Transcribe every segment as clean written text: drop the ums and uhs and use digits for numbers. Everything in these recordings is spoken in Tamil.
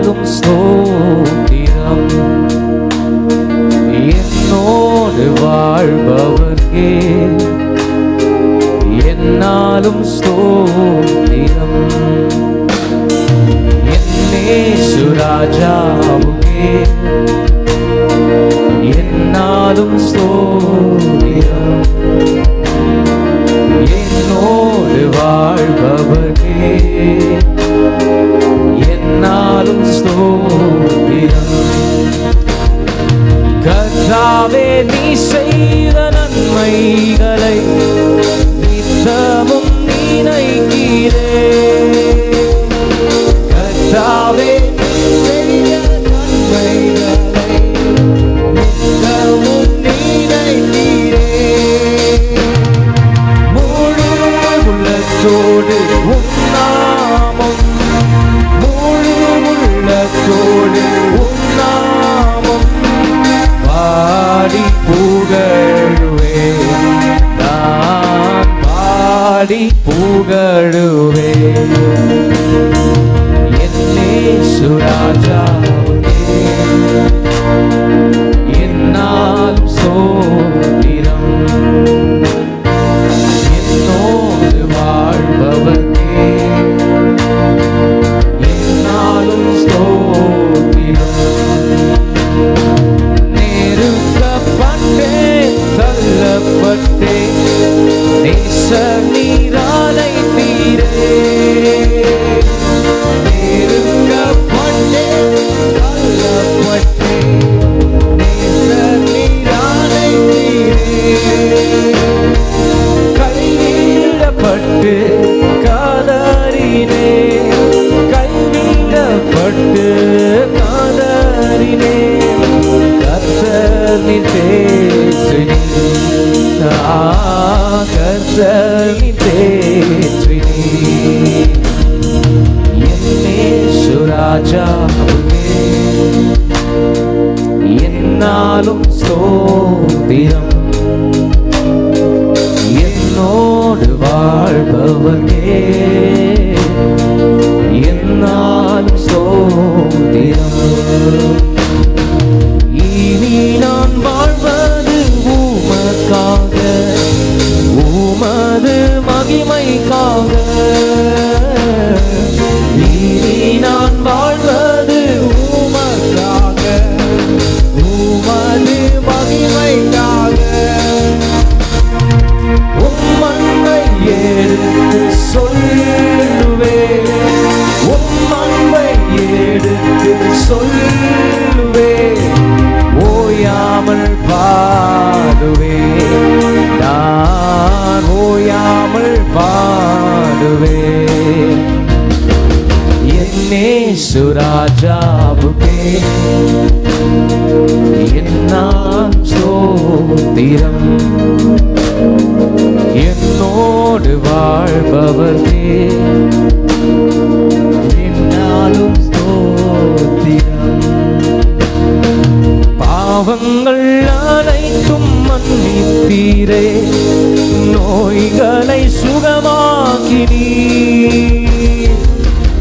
என்னாலும் ஸ்தோத்திரம். என்னோடு வாழ்பவர்க்கே என்னாலும் ஸ்தோத்திரம். என்னேசு ராஜாவுக்கே என்னாலும் ஸ்தோத்திரம். என்னோடு வாழ்பவர்க்கே என்னாலும் ஸ்தோத்திரம். கர்த்தாவே நீ செய்த நன்மைகளை நித்தமும் நினைக்கிறேன். கர்த்தாவே நீ செய்த நன்மைகளை நித்தமும் நினைக்கிறேன். முழு உள்ளத்தோடு உன்னாமம், முழு உள்ளத்தோடு உன்னாமம் பாடி புகழுவேன். நான் பாடி புகழுவேன். என்னேசு ராஜாவுக்கே என்னாலும் ஸ்தோத்திரம். என்னோடு வாழ்பவர்க்கே என்னாலும் ஸ்தோத்திரம். நெருக்கப்பட்டேன், தள்ளப்பட்டேன், நேசர் நீர் அழைத்தீரே. நெருக்கப்பட்டேன், தள்ளப்பட்டேன், நேசர் நீர் அழைத்தீரே. கைவிடப்பட்டு காதறினே, கைவிடப்பட்டு காதறினே. கர்த்தர் நீர் தேற்றினீர், கர்த்தர் நீர் தேற்றினீர். என்னேசு ராஜாவுக்கே என்னாலும் ஸ்தோத்திரம். என்னோடு வாழ்பவர்க்கே என்னாலும் ஸ்தோத்திரம். இனி நான் வாழ்வது உமக்காக, உமது மகிமைக்காக. இனி நான் வாழ்வது உமக்காக, உமது மகிமைக்காக. உம்மன்மை எடுத்து சொல்லுவேன், உம்மன்மை எடுத்து சொல்லுவேன். ஓயாமல் பாடுவேன், நான் ஓயாமல் பாடுவேன். என்னேசு ராஜாவுக்கே என்னாலும் ஸ்தோத்திரம். என்னோடு வாழ்பவர்க்கே என்னாலும் ஸ்தோத்திரம். பாவங்கள் அனைத்தும் மன்னித்தீரே, நோய்களை சுகமாக்கினீர்.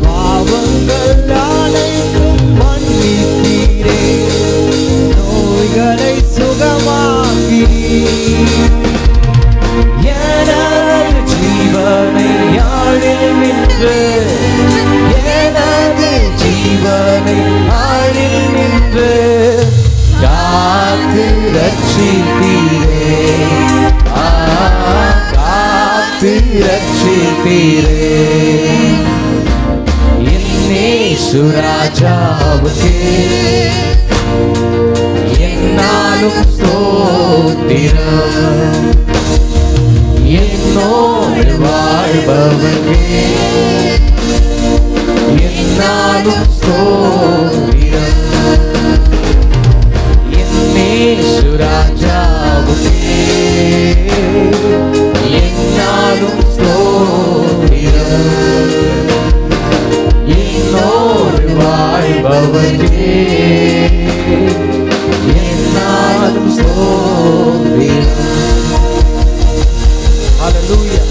பாவங்கள் அனைத்தும் மன்னித்தீரே, நோய்களை சுகமாக்கினீர். எனது ஜீவனை ஆழில் நின்று, எனது ஜீவனை ஆழில் நின்று காத்து ரட்சித்தீரே, காத்து ரட்சித்தீரே. என்னேசு ராஜாவுக்கே என்னாலும் ஸ்தோத்திரம். என்னோடு வாழ்பவர்க்கே என்னாலும் ஸ்தோத்திரம். என்னேசு ராஜாவுக்கே என்னாலும் ஸ்தோத்திரம். என்னோடு வாழ்பவர்க்கே என்னாலும் ஸ்தோத்திரம். ஹல்லேலூயா.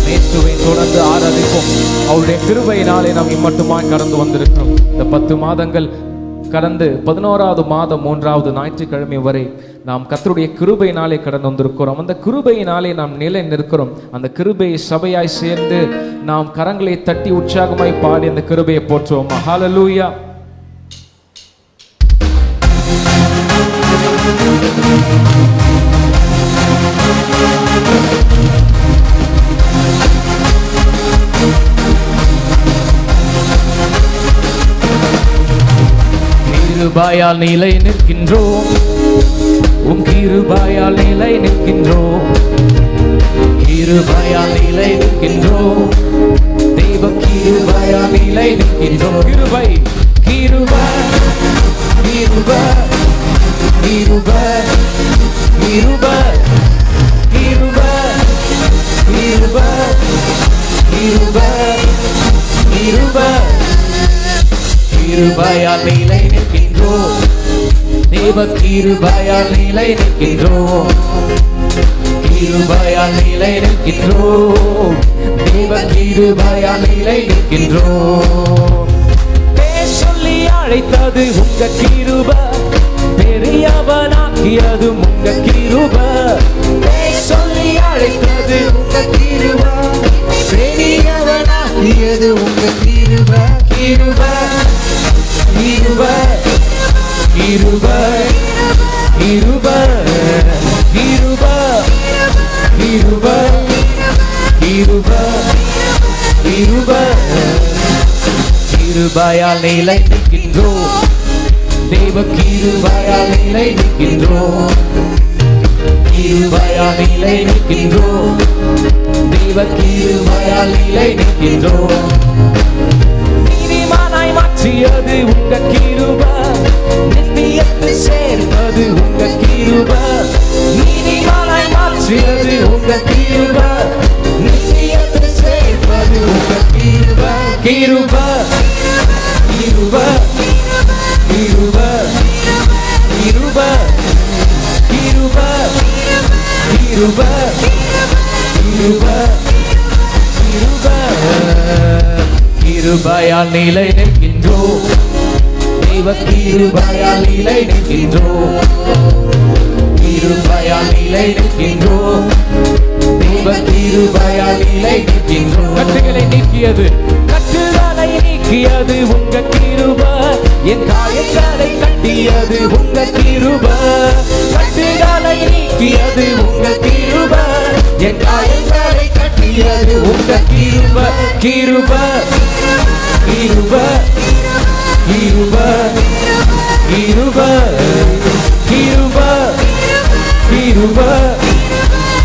இயேசுவை தொடர்ந்து ஆராதிப்போம். அவருடைய கிருபையினாலே நாம் இம்மட்டுமாய் கடந்து வந்திருக்கிறோம். இந்த 10 மாதங்கள் கடந்து 11வது மாதம் 3வது ஞாயிற்றுக்கிழமை வரை நாம் கர்த்தருடைய கிருபையினாலே கடந்து வந்திருக்கிறோம். அந்த கிருபையினாலே நாம் நிலை நிற்கிறோம். அந்த கிருபையை சபையாய் சேர்ந்து நாம் கரங்களை தட்டி உற்சாகமாய் பாடி அந்த கிருபையை போற்றுவோம். ஹல்லேலூயா. கிருபையால் நிலை நிற்கின்றோம், உம் கிருபையால் நிலை நிற்கின்றோம், கிருபையால் நிலை நிற்கின்றோம், தெய்வ கிருபையால் நிலை நிற்கின்றோம். கிருபை கிருபை கிருபை கிருபை கிருபை கிருபை கிருபை கிருபை கிருபை கிருபையால் நிலை நிற்கின்றோம், தேவ கிருபையால் நிலை நிற்கின்றோம், கிருபையால் நிலை நிற்கின்றோம், தேவ கிருபையால் நிலை நிற்கின்றோம். பேர் சொல்லி அழைத்தது உங்க கிருபை, பெரியவனாக்கியது உங்க கிருபை. பேர் சொல்லி அழைத்தது உங்க கிருபை, பெரியவனாக்கியது உங்க கிருபை. கிருபை கிருபை கிருபை கிருபை கிருபை கிருபை கிருபை கிருபை கிருபையால் நிலை நிற்கின்றோம், தேவ கிருபையால் நிலை நிற்கின்றோம், கிருபையால் நிலை நிற்கின்றோம், தேவ கிருபையால் நிலை நிற்கின்றோம். நீதிமானாய் மாற்றியது உங்க கிருபை, நித்தியத்தை சேர்ப்பது உங்க கிருபை. நீதிமானாய் மாற்றியது உங்க கிருபை, நித்தியத்தை சேர்ப்பது உங்க கிருபை. கிருபை கிருபை கிருபை கிருபை கிருபை கிருபை கிருபை கிருபை கிருபையால் நிலை நிற்கின்றோம், தெய்வ கிருபையால் நிலை நிற்கின்றோம், கிருபையால் நிலை நிற்கின்றோம், தெய்வ கிருபையால் நிலை நிற்கின்றோம். கட்டுகளை நீக்கியது, கட்டுகளை நீக்கியது உங்க கிருபை, என் காயங்களை கட்டியது உங்க கிருபை. கட்டுகளை நீக்கியது உங்க கிருபை, என் காயங்களை கட்டியது உங்க கிருபை. கிருபை கிருபை கிருபை கிருபை கிருபை கிருபை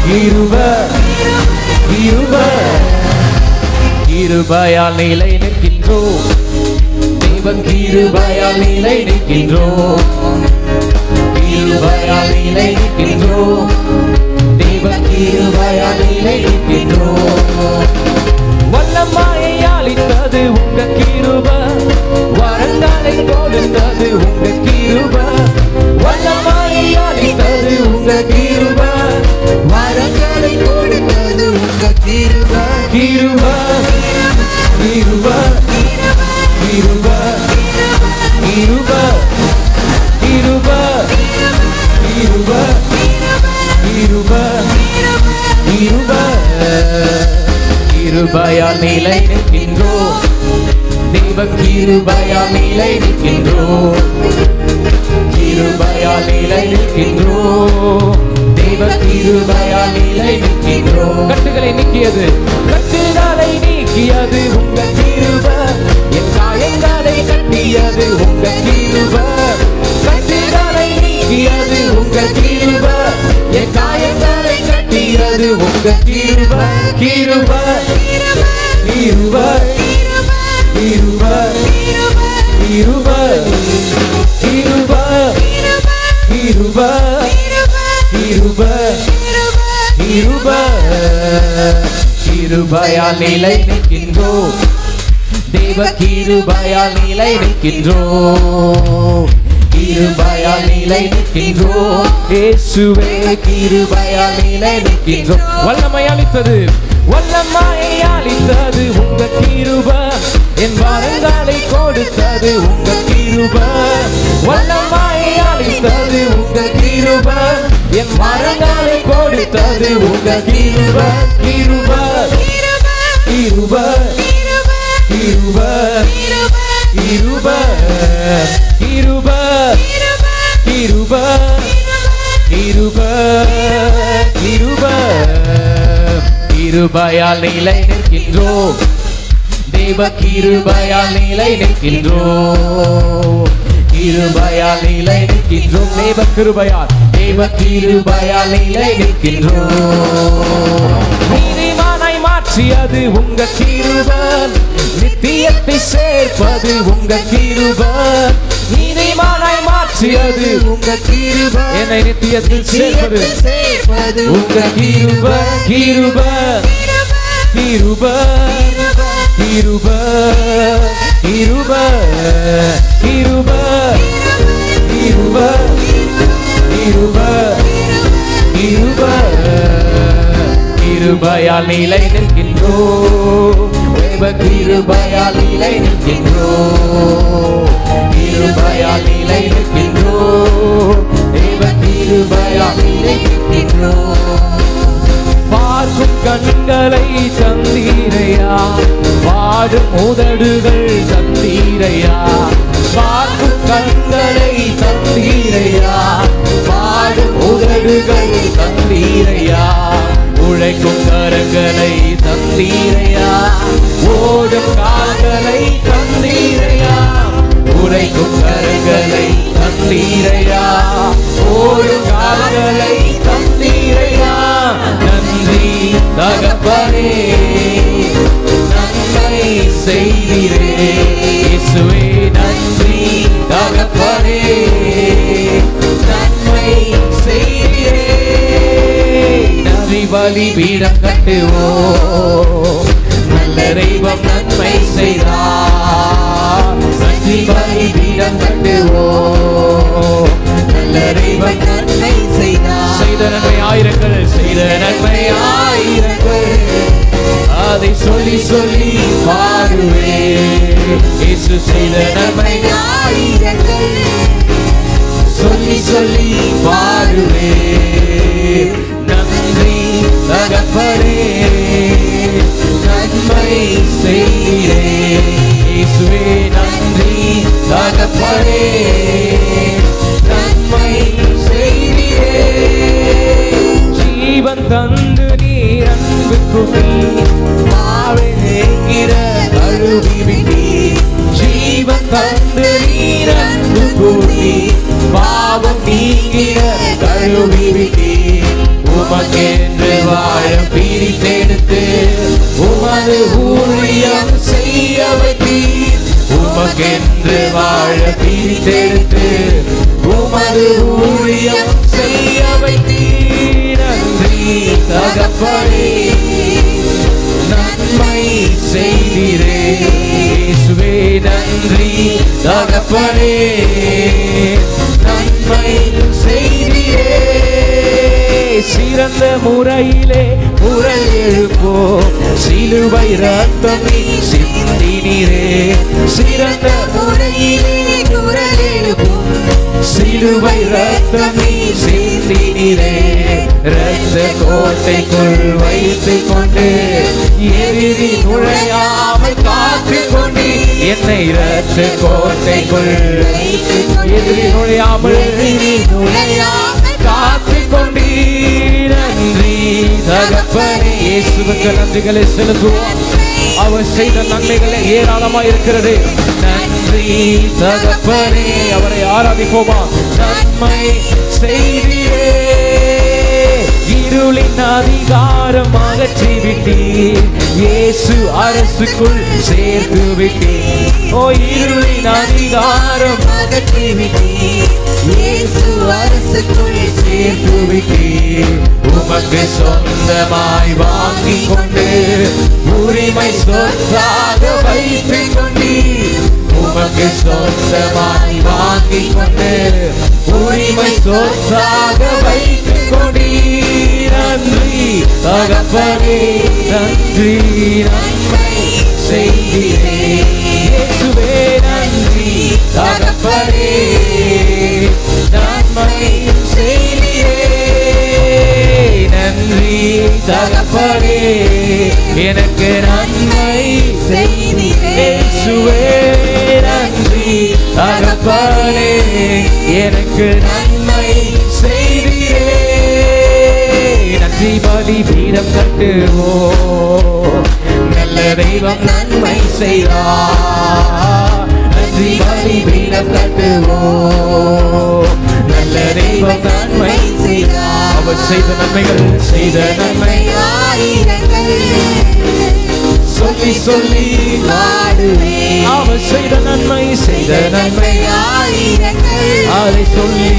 கிருபை கிருபை கிருபையால் நிலை நிற்கின்றோம், தேவ கிருபையால் நிலை நிற்கின்றோம், கிருபையால் நிலை நிற்கின்றோம், தேவ கிருபையால் நிலை நிற்கின்றோம். வல்லமையை அளித்தது உங்க கிருபை, வரங்களை கொடுத்தது உங்க கிருபை. வல்லமையை அளித்தது உங்க கிருபை, வரங்களை கொடுத்தது உங்க கிருபை. கிருபை கிருபை கிருபை கிருபை கிருபை கிருபை கிருபை கிருபை கிருபையால் நிலை நிற்கின்றோம், தேவ கிருபையால் நிலை நிற்கின்றோம், கிருபையால் நிலை நிற்கின்றோம், தேவ கிருபையால் நிலை நிற்கின்றோம். கட்டுகளை நீக்கியது, கட்டுகளை நீக்கியது உங்க கிருபை, என் காயங்களை கட்டியது உங்க கிருபை. கட்டுகளை நீக்கியது உங்க கிருபை, என் காயங்களை கட்டியது உங்க கிருபை. கிருபை கிருபை கிருபை கிருபை கிருபை கிருபை கிருபை கிருபை கிருபையால் நிலை நிற்கின்றோம், தேவ கிருபையால் நிலை நிற்கின்றோம், கிருபையால் நிலை நிற்கின்றோம், இயேசுவே கிருபையால் நிலை நிற்கின்றோம். வல்லமை அளித்தது, வல்லமையை அளித்தது உங்க கிருபை, என் வரங்களை கொடுத்தது உங்க கிருபை. வல்லமையை அளித்தது உங்க கிருபை, என் வரங்களை கொடுத்தது உங்க கிருபை. கிருபை கிருபை கிருபை கிருபை கிருபை கிருபை கிருபை கிருபை. கிருபையால் நிலை நிற்கின்றோம், தேவ கிருபையால் நிலை நிற்கின்றோம். கிருபையால் நிலை நிற்கின்றோம், தேவ கிருபையால், தேவ கிருபையால் நிலை நிற்கின்றோம். நீதிமானாய் மாற்றியது உங்க கிருபை, நித்தியத்தை சேர்ப்பது உங்க கிருபை. நீதிமானாய் மாற்றியது உங்க கிருபை, என்னை நித்தியத்தில் சேர்ப்பது உங்க கிருபை. கிருபை கிருபை கிருபை கிருபை கிருபை கிருபை கிருபை கிருபை. கிருபையால் நிலை நிற்கின்றோம், தேவ கிருபையால் நிலை நிற்கின்றோம். கிருபையால் நிலை நிற்கின்றோம், தேவ கிருபையால் நிலை நிற்கின்றோம். பார்க்கும் கண்களை தந்தீரையா, பாடும் உதடுகள் தந்தீரையா. பார்க்கும் கண்களை தந்தீரையா, பாடும் உதடுகள் தந்தீரையா. உழைக்கும் கரங்களை தந்தீரையா, ஓடும் கால்களை தந்தீரையா. உழைக்கும் கரங்களை தந்தீரையா, ஓடும் கால்களை தந்தீரையா. நன்றி தகப்பனே, நன்மை செய்தீரே இயேசுவே. நன்றி தகப்பனே, நன்மை செய்தீரே. நன்றி பலிபீடம் கட்டுவோம், நல்ல தெய்வம் நன்மை செய்தார். நன்றி பலிபீடம் கட்டுவோம், நல்ல தெய்வம் நன்மை செய்தார். செய்த நன்மை ஆயிரங்கள், செய்த நன்மை ஆயிரங்கள், அதை சொல்லி சொல்லி பாடுவே. இயேசு செய்த நன்மை ஆயிரங்கள், சொல்லி சொல்லி பாடுவே. நன்றி தகப்பனே, நன்மை செய்தீரே இயேசுவே. நன்றி தகப்பனே, நன்மை செய்தீரே. ஜீவன் தந்து நீர் அன்பு குடி, பாவை நீங்கிற கழுவி விட்டீர். ஜீவன் தந்து நீர் அன்பு குடி, பாவம் நீங்கிற கழுவி விட்டீர். உமக்கென்று வாழ பிரித்தெடுத்து உமது ஊழியம் செய்ய வைத்தீர். உமக்கென்று வாழ பிரித்தெடுத்து உமது ஊழியம் செய்ய வைத்தீர். நன்றி தகப்பனே, நன்மை செய்தீரே இயேசுவே. நன்றி தகப்பனே, நன்மை செய்தீரே. சிறந்த முறையிலே குரல் எழுப்போம், சிலுவை ரத்தம் சிந்தினீரே. சிறந்த முறையிலே குரல் எழுப்போம், சிலுவை ரத்தம் சிந்தினீரே. இரத்த கோட்டைக்குள் வைத்துக் கொண்டு எதிரி நுழையாமல் காத்துக் கொண்டு, என்னை இரத்த கோட்டைக்குள் எதிரி நுழையாமல் காத்துக் கொண்டீர். நன்றி தகப்பனே, இயேசுவுக்கு நன்றிகளை செலுத்துவோம். அவர் செய்த நன்மைகளை ஏராளமாய் இருக்கிறது. நன்றி தகப்பனே, அவரை ஆராதிப்போமா. நன்மை செய்தீரே, இருளின் அதிகாரம் அகற்றி விட்டீர். இயேசு அரசுக்குள் சேர்த்து விட்டீர். ஓ, இருளின் அதிகாரம் அகற்றி விட்டீர். இயேசு அரசுக்குள் சேர்த்து விட்டீர். உமக்கு சொந்தமாய் வாங்கி கொண்டு உரிமை சொத்தாக வைத்துக் கொண்டீர். உமக்கு சொந்தமாய் வாங்கி கொண்டு உரிமை சொத்தாக வைத்துக் கொண்டீர். நன்றி தகப்பனே நன்றி நன்மை செய்தீரே இயேசுவே நன்றி தகப்பனே நன்மை செய்தீரே நன்றி தகப்பனே எனக்கு நன்மை செய்தீரே இயேசுவே நன்றி தகப்பனே எனக்கு நன்மை செய்தீரே நன்றி பலி பீடம் கட்டுவோம் நல்ல தெய்வம் நன்மை செய்தார் நன்றி பலி பீடம் கட்டுவோம் நல்ல தெய்வம் நன்மை செய்தார் அவர் செய்த நன்மைகள் செய்த நன்மை சொல்லி சொல்லி பாடுவே அவர் செய்த நன்மை அதை சொல்லி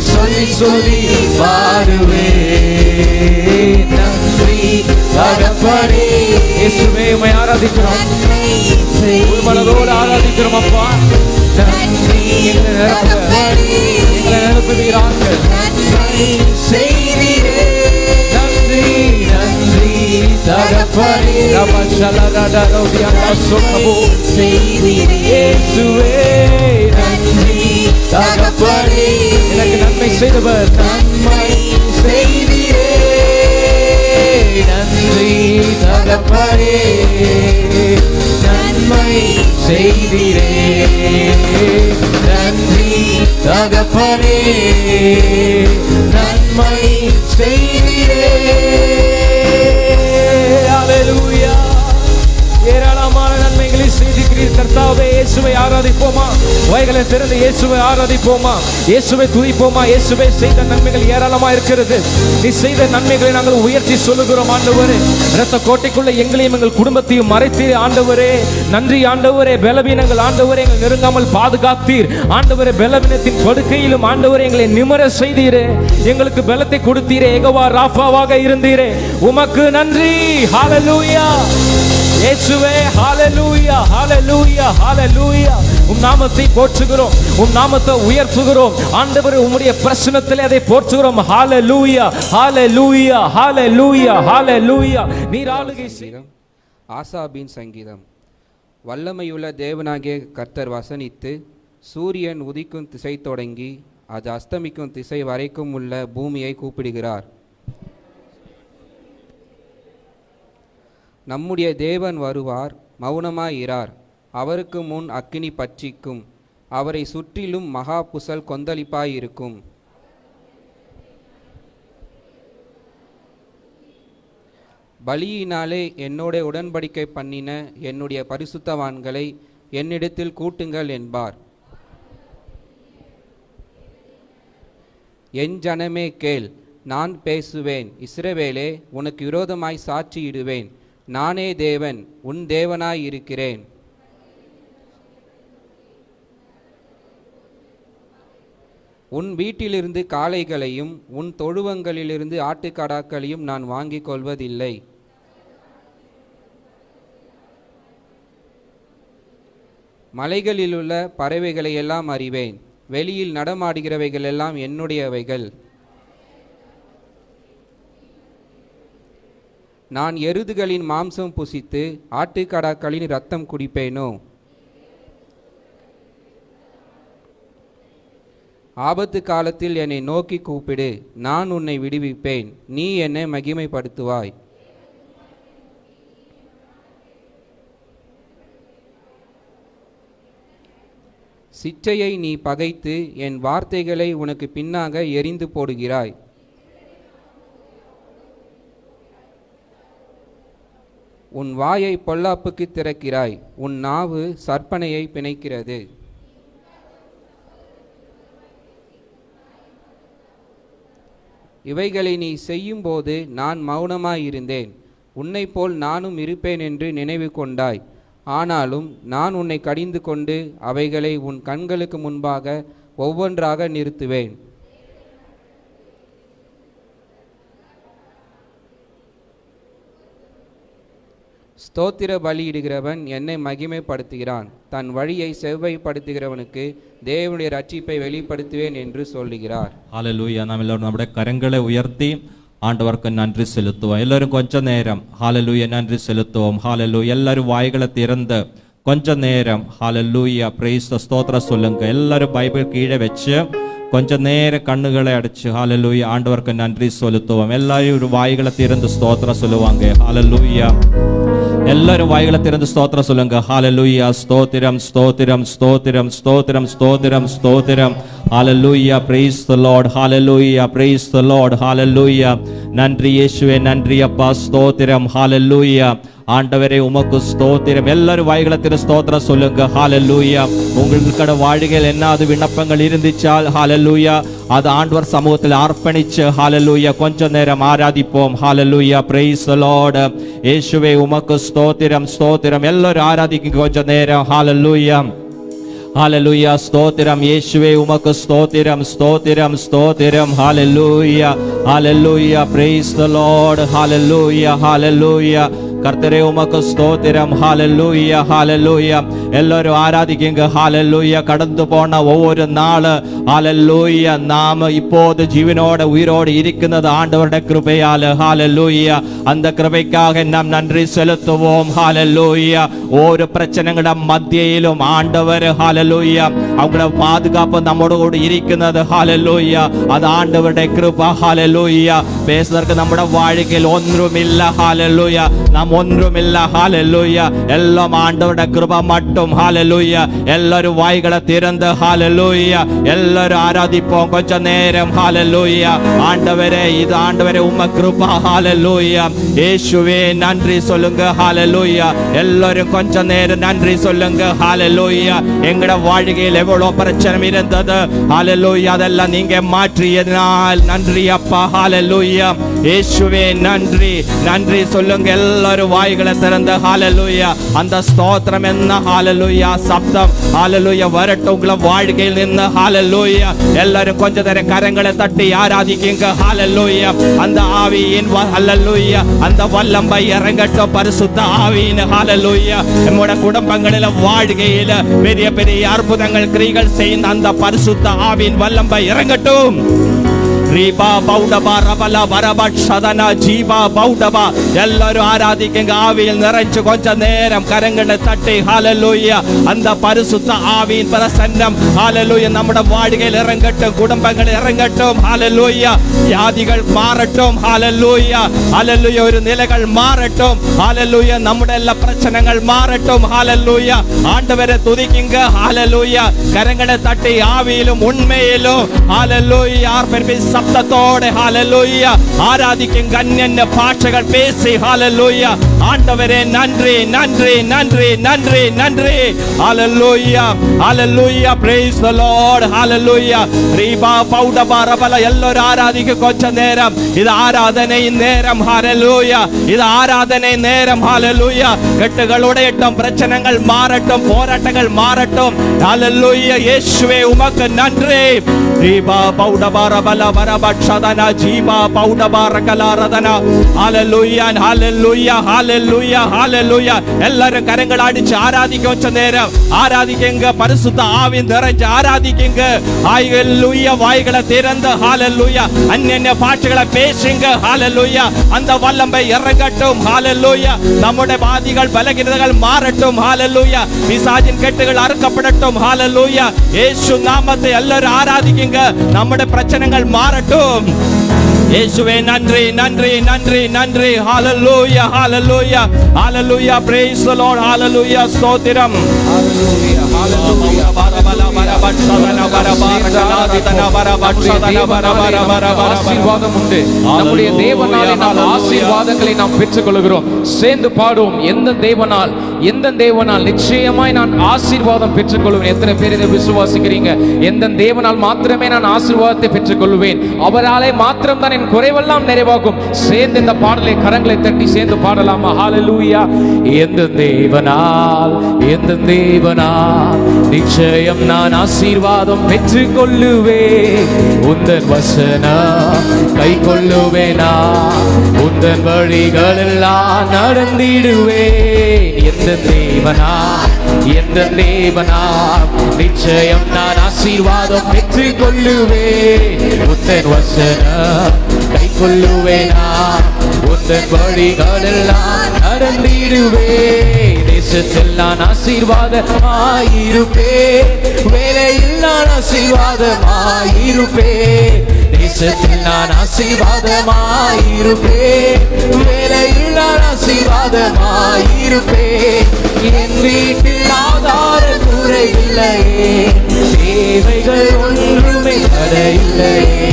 சொல்லி சொல்லி பாடுவே நன்றி தகப்பனே இயேசுவே உம்மை ஆராதிக்கிறோம் ஒரு மனதோடு ஆராதிக்கிறோம் அப்பா நன்றி எங்களை நிரப்புவீராக நன்மை செய்தீரே நன்றி நன்றி தகப்பனே இயேசுவே நன்றி தகப்பனே எனக்கு நன்மை செய்தவர் நன்மை செய்தீரே நன்றி தகப்பனே நன்மை செய்தீரே நன்றி தகப்பனே நன்மை செய்தீரே ஹல்லேலூயா ஏராளமான நன்மைகளை செய்திருக்கிறீர் கர்த்தாவே இயேசுவை ஆராதிப்போமா வாய்களை திறந்து இயேசுவை ஆராதிப்போமா இயேசுவை துதிப்போமா இயேசுவை செய்த நன்மைகள் ஏராளமா இருக்கிறது நீ செய்த நன்மைகளை நாங்கள் உயர்த்தி சொல்லுகிறோம் ஆண்டவரே இரத்த கோட்டைக்குள்ள எங்களையும் எங்கள் குடும்பத்தையும் மறைத்தீர் ஆண்டவரே நன்றி ஆண்டவரே பலவீனங்கள் ஆண்டவரே எங்களை நெருங்காமல் பாதுகாத்தீர் ஆண்டவரே பலவீனத்தின் படுக்கையிலும் ஆண்டவரே எங்களை நிமிர செய்தீரே எங்களுக்கு பலத்தை கொடுத்தீரே யெகோவா ராஃபாவாக இருந்தீரே உமக்கு நன்றி ஹல்லேலூயா இயேசுவே ஹல்லேலூயா ஹல்லேலூயா ஹல்லேலூயா உம் நாமத்தை போற்றுகிறோம் உம் நாமத்தை உயர்த்துகிறோம் ஆண்டவரே உம்முடைய பிரசன்னத்திலே அதை போற்றுகிறோம் ஹல்லேலூயா ஹல்லேலூயா ஹல்லேலூயா ஹல்லேலூயா நீர் ஆளுகை சங்கீதம் ஆசாபின் சங்கீதம் வல்லமையுள்ள தேவனாகிய கர்த்தர் வசனித்து சூரியன் உதிக்கும் திசை தொடங்கி அது அஸ்தமிக்கும் திசை வரைக்கும் உள்ள பூமியை கூப்பிடுகிறார் நம்முடைய தேவன் வருவார் மௌனமாயிரார் அவருக்கு முன் அக்கினி பற்றிக்கும் அவரை சுற்றிலும் மகா புசல் கொந்தளிப்பாயிருக்கும் பலியினாலே என்னோட உடன்படிக்கை பண்ணின என்னுடைய பரிசுத்தவான்களை என்னிடத்தில் கூட்டுங்கள் என்பார் என் ஜனமே கேள் நான் பேசுவேன் இஸ்ரவேலே உனக்கு விரோதமாய் சாட்சியிடுவேன் நானே தேவன் உன் தேவனாய் இருக்கிறேன் உன் வீட்டிலிருந்து காளைகளையும் உன் தொழுவங்களிலிருந்து ஆட்டுக்கடாக்களையும் நான் வாங்கிக் கொள்வதில்லை மலைகளிலுள்ள பறவைகளை எல்லாம் அறிவேன் வெளியில் நடமாடுகிறவைகள் எல்லாம் என்னுடையவைகள் நான் எருதுகளின் மாம்சம் புசித்து ஆட்டுக்கடாக்களின் இரத்தம் குடிப்பேனோ ஆபத்து காலத்தில் என்னை நோக்கி கூப்பிடு நான் உன்னை விடுவிப்பேன் நீ என்னை மகிமைப்படுத்துவாய் சிற்றையை நீ பகைத்து என் வார்த்தைகளை உனக்கு பின்னாக எறிந்து போடுகிறாய் உன் வாயை பொல்லாப்புக்கு திறக்கிறாய் உன் நாவு சற்பனையை பிணைக்கிறது இவைகளை நீ செய்யும்போது நான் மௌனமாயிருந்தேன் உன்னை போல் நானும் இருப்பேன் என்று நினைவு கொண்டாய் ஆனாலும் நான் உன்னை கடிந்து கொண்டு அவைகளை உன் கண்களுக்கு முன்பாக ஒவ்வொன்றாக நிறுத்துவேன் ஸ்தோத்திர பலியிடுகிறவன் என்னை மகிமைப்படுத்துகிறான் தன் வழியை செவ்வைப்படுத்துகிறவனுக்கு தேவனுடைய ரட்சிப்பை வெளிப்படுத்துவேன் என்று சொல்லுகிறார் ஹல்லேலூயா நாம் எல்லாரும் நம்முடைய கரங்களை உயர்த்தி ஆண்டவருக்கு நன்றி செலுத்துவோம். எல்லாரும் கொஞ்ச நேரம் ஹalleluya நன்றி செலுத்துவோம். ஹalleluya எல்லாரும் வாய்களை திறந்து கொஞ்ச நேரம் ஹalleluya praise the ஸ்தோத்திரம் சொல்லுங்க. எல்லாரும் பைபிள் கீழே வச்சு கொஞ்ச நேரம் கண்ணுகளை அடைச்சு ஹalleluya ஆண்டவருக்கு நன்றி செலுத்துவோம். எல்லாரும் ஒரு வாய்களை திறந்து ஸ்தோத்திரம் சொல்லுவாங்க. ஹalleluya எல்லாரும் வாய்களை திறந்து ஸ்தோத்திரம் சொல்லுங்க. ஹalleluya ஸ்தோத்திரம் ஸ்தோத்திரம் ஸ்தோத்திரம் ஸ்தோத்திரம் ஸ்தோத்திரம் ஸ்தோத்திரம். ஹalleluya praise the Lord. Hallelujah praise the Lord. ஹalleluya நன்றி இயேசுவே, நன்றி அப்பா, ஸ்தோத்திரம். ஹalleluya ஆண்டவரே உமக்கு ஸ்தோத்திரம். எல்லாரும் வாய்களை திற ஸ்தோத்திரம் சொல்லுங்க. ஹalleluya உங்களுக்கு வாழ்க்கையில் என்ன விண்ணப்பங்கள் இருந்துச்சால் ஹalleluya அது ஆண்டவர் சமூகத்தில் அர்ப்பணிச்சு ஹalleluya கொஞ்ச நேரம் ஆராதிப்போம். ஹalleluya praise the Lord. இயேசுவே உமக்கு ஸ்தோத்திரம் ஸ்தோத்திரம். எல்லாரும் ஆராதிக்குங்க கொஞ்ச நேரம். ஹalleluya ஹalleluya ஸ்தோத்திரம். இயேசுவே உமக்கு ஸ்தோத்திரம் ஸ்தோத்திரம் ஸ்தோத்திரம். ஹalleluya ஹalleluya praise the Lord. ஹalleluya ஹalleluya கர்த்தரே உமக்கு ஸ்தோத்திரம். ஹalleluya ஹalleluya எல்லாரும் ஆராதிக்குங்க. ஹalleluya கடந்து போன ஒவ்வொரு நாள் ஹalleluya நாம இப்போது ஜீவனோட உயிரோடு இருக்கிறது ஆண்டவருடைய கிருபையால். ஹalleluya அந்த கிருபைக்காக நாம் நன்றி செலுத்துவோம். ஹalleluya ஒரு பிரச்சனைகள மத்தியிலும் ஆண்டவர் ஹalleluya அவங்கள பாதுகாப்பு நம்மோடு கூட இருக்கிறது. ஹalleluya அது ஆண்டவருடைய கிருபை. ஹalleluya பேசுறதுக்கு நம்முடைய வாழ்க்கையில் ஒன்றும் இல்லை. ஹalleluya நாம் ஒன்றும் இல்லை. ஹalleluya எல்லாம் ஆண்டவருடைய கிருபை மட்டும். ஹalleluya எல்லாரும் வாய்களை திறந்து ஹalleluya எல்லாரும் ஆராதிப்போம் கொஞ்ச நேரம். ஹalleluya ஆண்டவரே இது ஆண்டவரே உம்ம கிருபை. ஹalleluya இயேசுவே நன்றி சொல்லுங்க. ஹalleluya எல்லாரும் கொஞ்ச நேரம் நன்றி சொல்லுங்க. ஹalleluya எங்கட வாழ்க்கையில் எவ்வளவு பிரச்சனை இருந்தது ஹalleluya அதெல்லாம் நீங்க மாற்றியதனால் நன்றி அப்பா. ஹalleluya இயேசுவே நன்றி நன்றி சொல்லுங்க. எல்லாரும் வாய்களை திறந்து ஹalleluya அந்த ஸ்தோத்திரம் என்ன ஹalleluya சப்தம் ஹalleluya வரட்டும் உங்கள வாழ்க்கையில் நின்று. ஹalleluya எல்லாரும் கொஞ்ச நேரம் கரங்களை தட்டி ஆராதிக்குங்க. ஹalleluya அந்த ஆவியின் ஹalleluya அந்த வல்லமை இறங்கட்டும். பரிசுத்த ஆவியின் ஹalleluya நம்முடைய குடும்பங்களில வாழ்க்கையில பெரிய பெரிய அற்புதங்கள் கிரியைகள் செய்த அந்த பரிசுத்த ஆவியின் வல்லமை இறங்கட்டும். ரீபா பௌடபா ரபலா வரபா சதனா ஜீவா பௌடபா எல்லாரும் ஆராதிக்குங்க. ஆவியில் நிறைஞ்சு கொஞ்ச நேரம் கரங்களை தட்டி ஹalleluya அந்த பரிசுத்த ஆவியின் பிரசன்னம் ஹalleluya நம்முடைய வாழ்க்கையில் இறங்கட்டும். குடும்பங்கள் இறங்கட்டும். ஹalleluya வியாதிகள் மாறட்டும். ஹalleluya ஹalleluya ஒரு நிலைகள் மாறட்டும். ஹalleluya நம்முடைய எல்லா பிரச்சனைகள் மாறட்டும். ஹalleluya ஆண்டவரை துதிக்குங்க. ஹalleluya கரங்களை தட்டி ஆவியிலும் உண்மையிலும் ஹalleluya சப்தத்தோடு ஹalleluya ஆராதிக்கும். கண்ணென்ன பாஷைகள் பேசி ஹalleluya ஆண்டவரே நன்றி நன்றி நன்றி நன்றி நன்றி. ஹalleluya ஹalleluya praise the Lord. ஹalleluya ரீபா பௌடபா ரபல எல்லாரும் ஆராதிக்க கொஞ்ச நேரம். இது ஆராதனை நேரம். ஹalleluya இது ஆராதனை நேரம். ஹalleluya கட்டுகள் உடையட்டும். பிரச்சனைகள் மாறட்டும். போராட்டங்கள் மாறட்டும். ஹalleluya இயேசுவே உமக்கு நன்றி. ரீபா பௌடபா ரபல வரபட்சதனா ஜீவா பௌடபா ரகலாரதனா. ஹalleluya ஹalleluya ஹalleluya ஹalleluya எல்லாரும் கரங்களை அடிச்சு ஆராதிக்க கொஞ்ச நேரம். ஆராதிக்குங்க. பரிசுத்த ஆவியின் நிறைஞ்சு ஆராதிக்குங்க. ஹalleluya வாய்களை திறந்து ஹalleluya அன்ய பாஷைகளை பேசுங்க. ஹalleluya அந்த வல்லமை இறங்கட்டும். ஹalleluya நம்முடைய பாதிகள் பலகீனங்கள் மாறட்டும். ஹalleluya பிசாசின் கட்டுகள் அறுக்கப்படட்டும். ஹalleluya இயேசு நாமத்தை எல்லாரும் ஆராதிக்குங்க. நம்முடைய பிரச்சனைகள் மாறட்டும். இயேசுவே நன்றி நன்றி நன்றி நன்றி. ஹalleluya ஹalleluya ஹalleluya praise the Lord. ஹalleluya ஸ்தோத்திரம். ஹalleluya ஹalleluya வரபல வரபட்சதன வரபரகலாதன வரபட்சதன வரபரபர ஆசீர்வாதம் உண்டு. நம்முடைய தேவனாலே நாம் ஆசீர்வாதங்களை நாம் பெற்றுக்கொள்கிறோம். சேர்ந்து பாடுவோம். எந்த தேவனால் நிச்சயமாய் நான் ஆசீர்வாதம் பெற்றுக்கொள்வேன். எத்தனை பேர் இதை விசுவாசிக்கிறீங்க? எந்த தேவனால் மாத்திரமே நான் ஆசீர்வாதத்தை பெற்றுக்கொள்வேன். அவராலே மாத்திரம் தான் என் குறைவெல்லாம் நிறைவாகும். சேர்ந்து இந்த பாடலை கரங்களை தட்டி சேர்ந்து பாடலாமா? ஹalleluya எந்த தேவனால் நிச்சயம் நான் ஆசீர்வாதம் பெற்றுக்கொள்ளுவேன். உந்தன் வசனம் கை கொள்ளுவேனா, உந்தன் வழிகள் எல்லாம் நடந்திடுவேன். எந்த தேவனால் எந்த தேவனாம் நிச்சயம் நான் ஆசீர்வாதம் பெற்றுக் கொள்ளுவேன். உந்தன் வசனம் கை கொள்ளுவேனா, உந்தன் வழிகளெல்லாம் நடந்திடுவேன். தேசத்தில் நான் ஆசீர்வாதமாயிருப்பேன், வேலையில் நான் ஆசீர்வாதமாயிருப்பேன். தேசத்தில் நான் ஆசீர்வாதமாயிருப்பேன், வேலையில் நான் ஆசீர்வாதமாயிருப்பேன். என் வீட்டில் ஆதார குறையில்லையே, தேவைகள் ஒன்றுமே தடையில்லையே.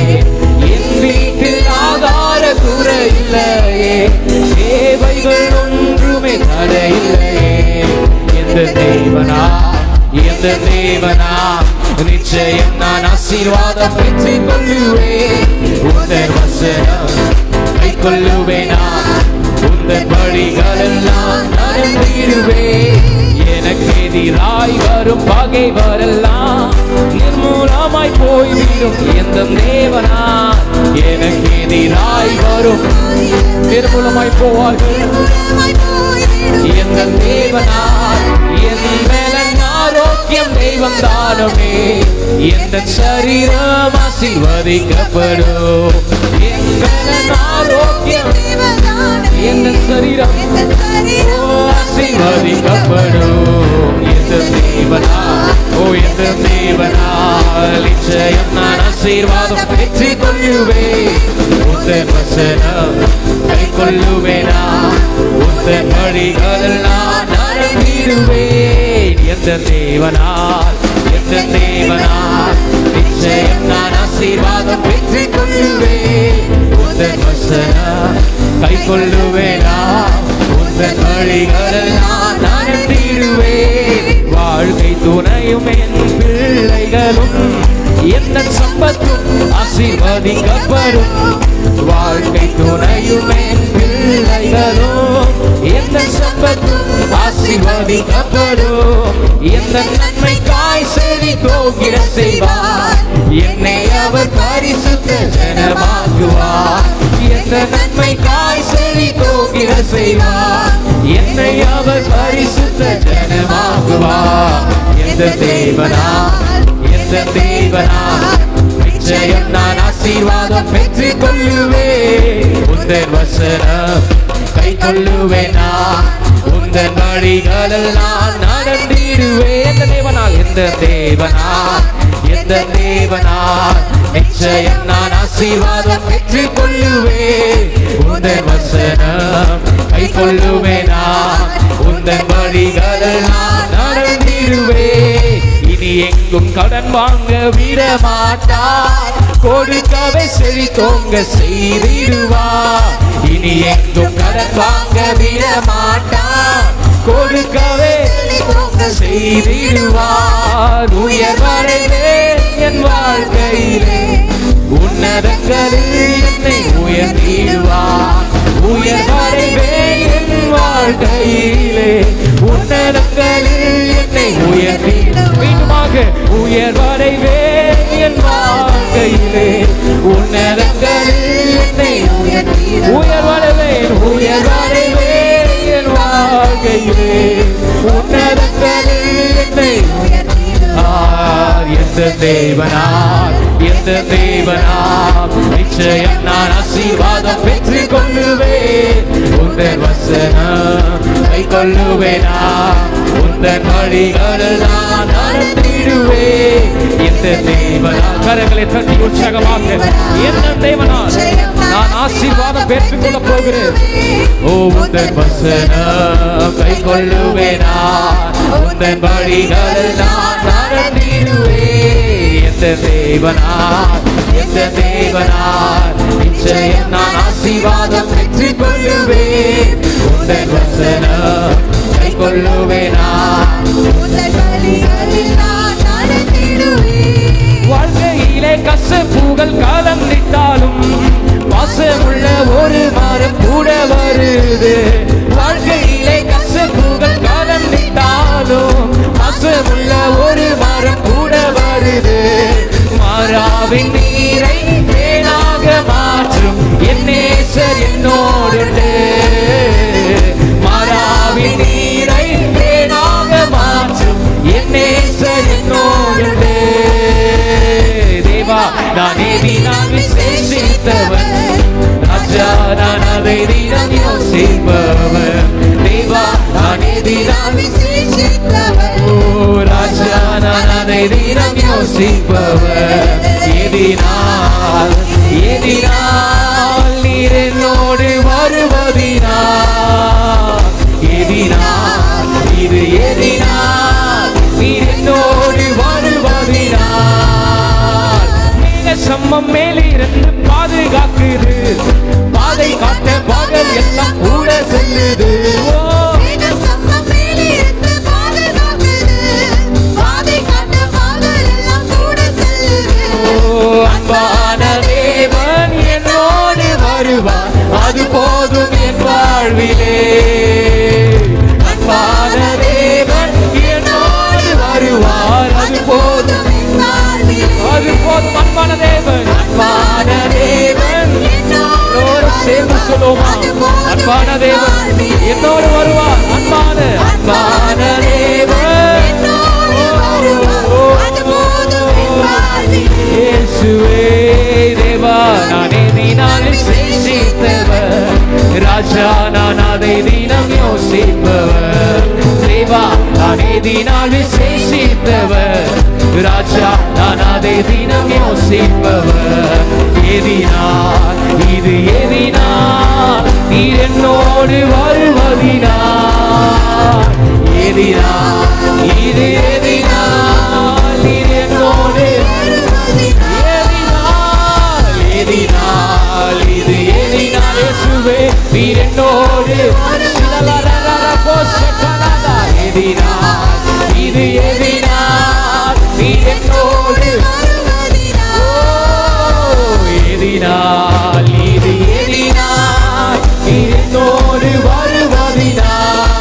என் வீட்டில் ஆதார குறையில்லையே, தேவைகள் ஒன்றுமே தடையில்லையே. எந்த தேவனா, எந்த தேவனா நிச்சயம் நான் ஆசீர்வாதம் பெற்றுக் கொள்ளுவேன். உந்தன் வசனம் கை கொள்ளுவேனா, உந்தன் வழிகளெல்லாம் நடந்திடுவேன். எனக்கு எதிராய் வரும் பகைவரெல்லாம் நிர்மூலமாய் போய்விடும். எந்த தேவனா எனக்கு எதிராய் வரும் நிர்மூலமாய் போவார்கள். எந்த தேவனா என் மேலன் ஆரோக்கியம் தெய்வம் தானமே. எந்த சரீரம் ஆசீர்வதிக்கப்படும். என் மேலன் ஆரோக்கியம் எந்த சரீரம் ஆசீர்வதிக்கப்படும். எந்த தேவனா, ஓ எந்த தேவனா நிச்சயம் நான் ஆசீர்வாதம் பெற்றுக் கொள்ளுவேன். உந்தன் வசனம் கை கொள்ளுவேனா, உந்தன் வழிகளெல்லாம் நடந்திடுவேன். எந்த தேவனால், எந்த தேவனால் நிச்சயம் நான் ஆசீர்வாதம் பெற்றுக் கொள்ளுவேன். உந்தன் வசனம் கை கொள்ளுவேனா, உந்தன் வழிகளெல்லாம் நடந்திடுவேன். வாழ்க்கை துணையும் என் பிள்ளைகளும் எந்த சம்பத்தும் ஆசீர்வதிக்கப்படும். வாழ்க்கை துணையும் என் பிள்ளைகளும் எந்த சம்பத்தும் ஆசீர்வதிக்கப்படும். எந்த நன்மைக்காய் செடி தோகிட செய்வார், என்னை அவர் பரிசுத்த ஜனமாக்குவார். எந்த நன்மைக்காய் செடி தோகிட செய்வார், என்னை அவர் பரிசுத்த ஜனமாக்குவார். எந்த தேவனா, எந்த தேவனா நிச்சயம் நான் ஆசீர்வாதம் பெற்றுக் கொள்ளுவேன். உந்தன் வசனம் கை கொள்ளுவேனா, உந்தன் வழிகளெல்லாம் நடந்திடுவேன். எந்த தேவனால், எந்த தேவனால், எந்த தேவனால் நிச்சயம் நான் ஆசீர்வாதம் பெற்றுக் கொள்ளுவேன். உந்தன் வசனம் கை கொள்ளுவேனா, உந்தன் வழிகளெல்லாம் நடந்திடுவேன். இனி எங்கும் கடன் வாங்க விட மாட்டார், கொடுக்கவே செழித்தோங்க செய்திடுவார். இனி எங்கும் கடன் வாங்க விட மாட்டார், கொடுக்கவே செய்திடுவார். உயர்வடைவேன் என் வாழ்க்கையிலே, உன்னதங்களில் என்னை உயர்த்திடுவார். உயர்வடைவேன் என் வாழ்க்கையிலே, உன்னதங்களில் என்னை உயர்த்திடுவார். மீண்டுமாக உயர்வடைவேன் என் வாழ்க்கையிலே, உன்னதங்களில் என்னை உயர்வடைவேன். உயர்வடைவேன் என் வாழ்க்கையிலே, உன்னதங்களில் என்னை எந்த தேவனால், எந்த தேவனால் நிச்சயம் நான் ஆசீர்வாதம் பெற்றுக் கொள்ளுவேன். உந்தன் வசனம் கை கொள்ளுவேனா, உந்தன் வழிகளெல்லாம் நடந்திடுவேன். எந்த தேவனால் கரங்களை தட்டி உற்சாகமாக, எந்த தேவனால் நான் ஆசீர்வாதம் பெற்றுக் கொள்ள போகிறேன். ஓ உந்தன் வசனம் கை கொள்ளுவேனா, உந்தன் வழிகளெல்லாம் நடந்திடுவேன். எந்த தேவனால், எந்த தேவனால் நிச்சயம் நான் ஆசீர்வாதம் பெற்றுக் கொள்ளுவேன். உந்தன் வசனம் கை கொள்ளுவேனா, வாழ்க்கையிலே கசப்புகள் கலந்திட்டாலும் வாசமுள்ள ஒரு மரம் கூட வருது. வாழ்க்கையிலே கசப்புகள் கலந்திட்டாலும் வாசமுள்ள ஒரு மரம் கூட வருது. மாறாவின் நீரை தேனாக மாற்றும் என் நேசர் என்னோடு. மாறாவின் நீரை தேனாக மாற்றும் நானே தினம் விசேஷித்தவன். ராஜா நான் அதை தினம் யோசிப்பவன். தேவா நானே தினம் விசேஷித்தவன். ஓ ராஜா நான் அதை தினம் யோசிப்பவன். எதினால் நீர் என்னோடு வருவதினால், எதினால் இது எதினால் நீர் என்னோடு வருவதினால். மேக சம்மம் மேலிருந்து பாதுகாக்குது, பாதை காட்ட பகல் எல்லாம் கூட செல்லுது. ஓ மேகஸ்தம்பம் மேலிருந்து பாதுகாக்குது, பாதை காட்ட பகல் எல்லாம் கூட செல்லுது. ஓ அன்பான தேவன் என்னோடு வருவார், அது போதும் என் வாழ்விலே. அன்பான தேவன் என்னோடு வருவார், அது போதும், அது போதும். அன்பான தேவன், அன்பான தேவன் என்னோடு சேர்ந்து சொல்லுவோமா? அன்பான தேவன் என்னோடு வருவார், அன்பான தேவன். இயேசுவே தேவா நானே தினம் விசேஷித்தவர். ராஜா நான் அதை தினம் யோசிப்பவர். தேவா நானே தினம் விசேஷித்தவர். ராஜா நான் அதை தினம் யோசிப்பவர். எதினால் இது எதினால் நீர் என்னோடு வருவதினால், எதினால் இது எதினால் நீர் என்னோடு, எதினால் எதினால் இது எதினால் இயேசுவே நீர் என்னோடு, எதினால் இது எதினால் நீர் என்னோடு, எதினால் இது எதினால் நீர் என்னோடு வருவதினால்,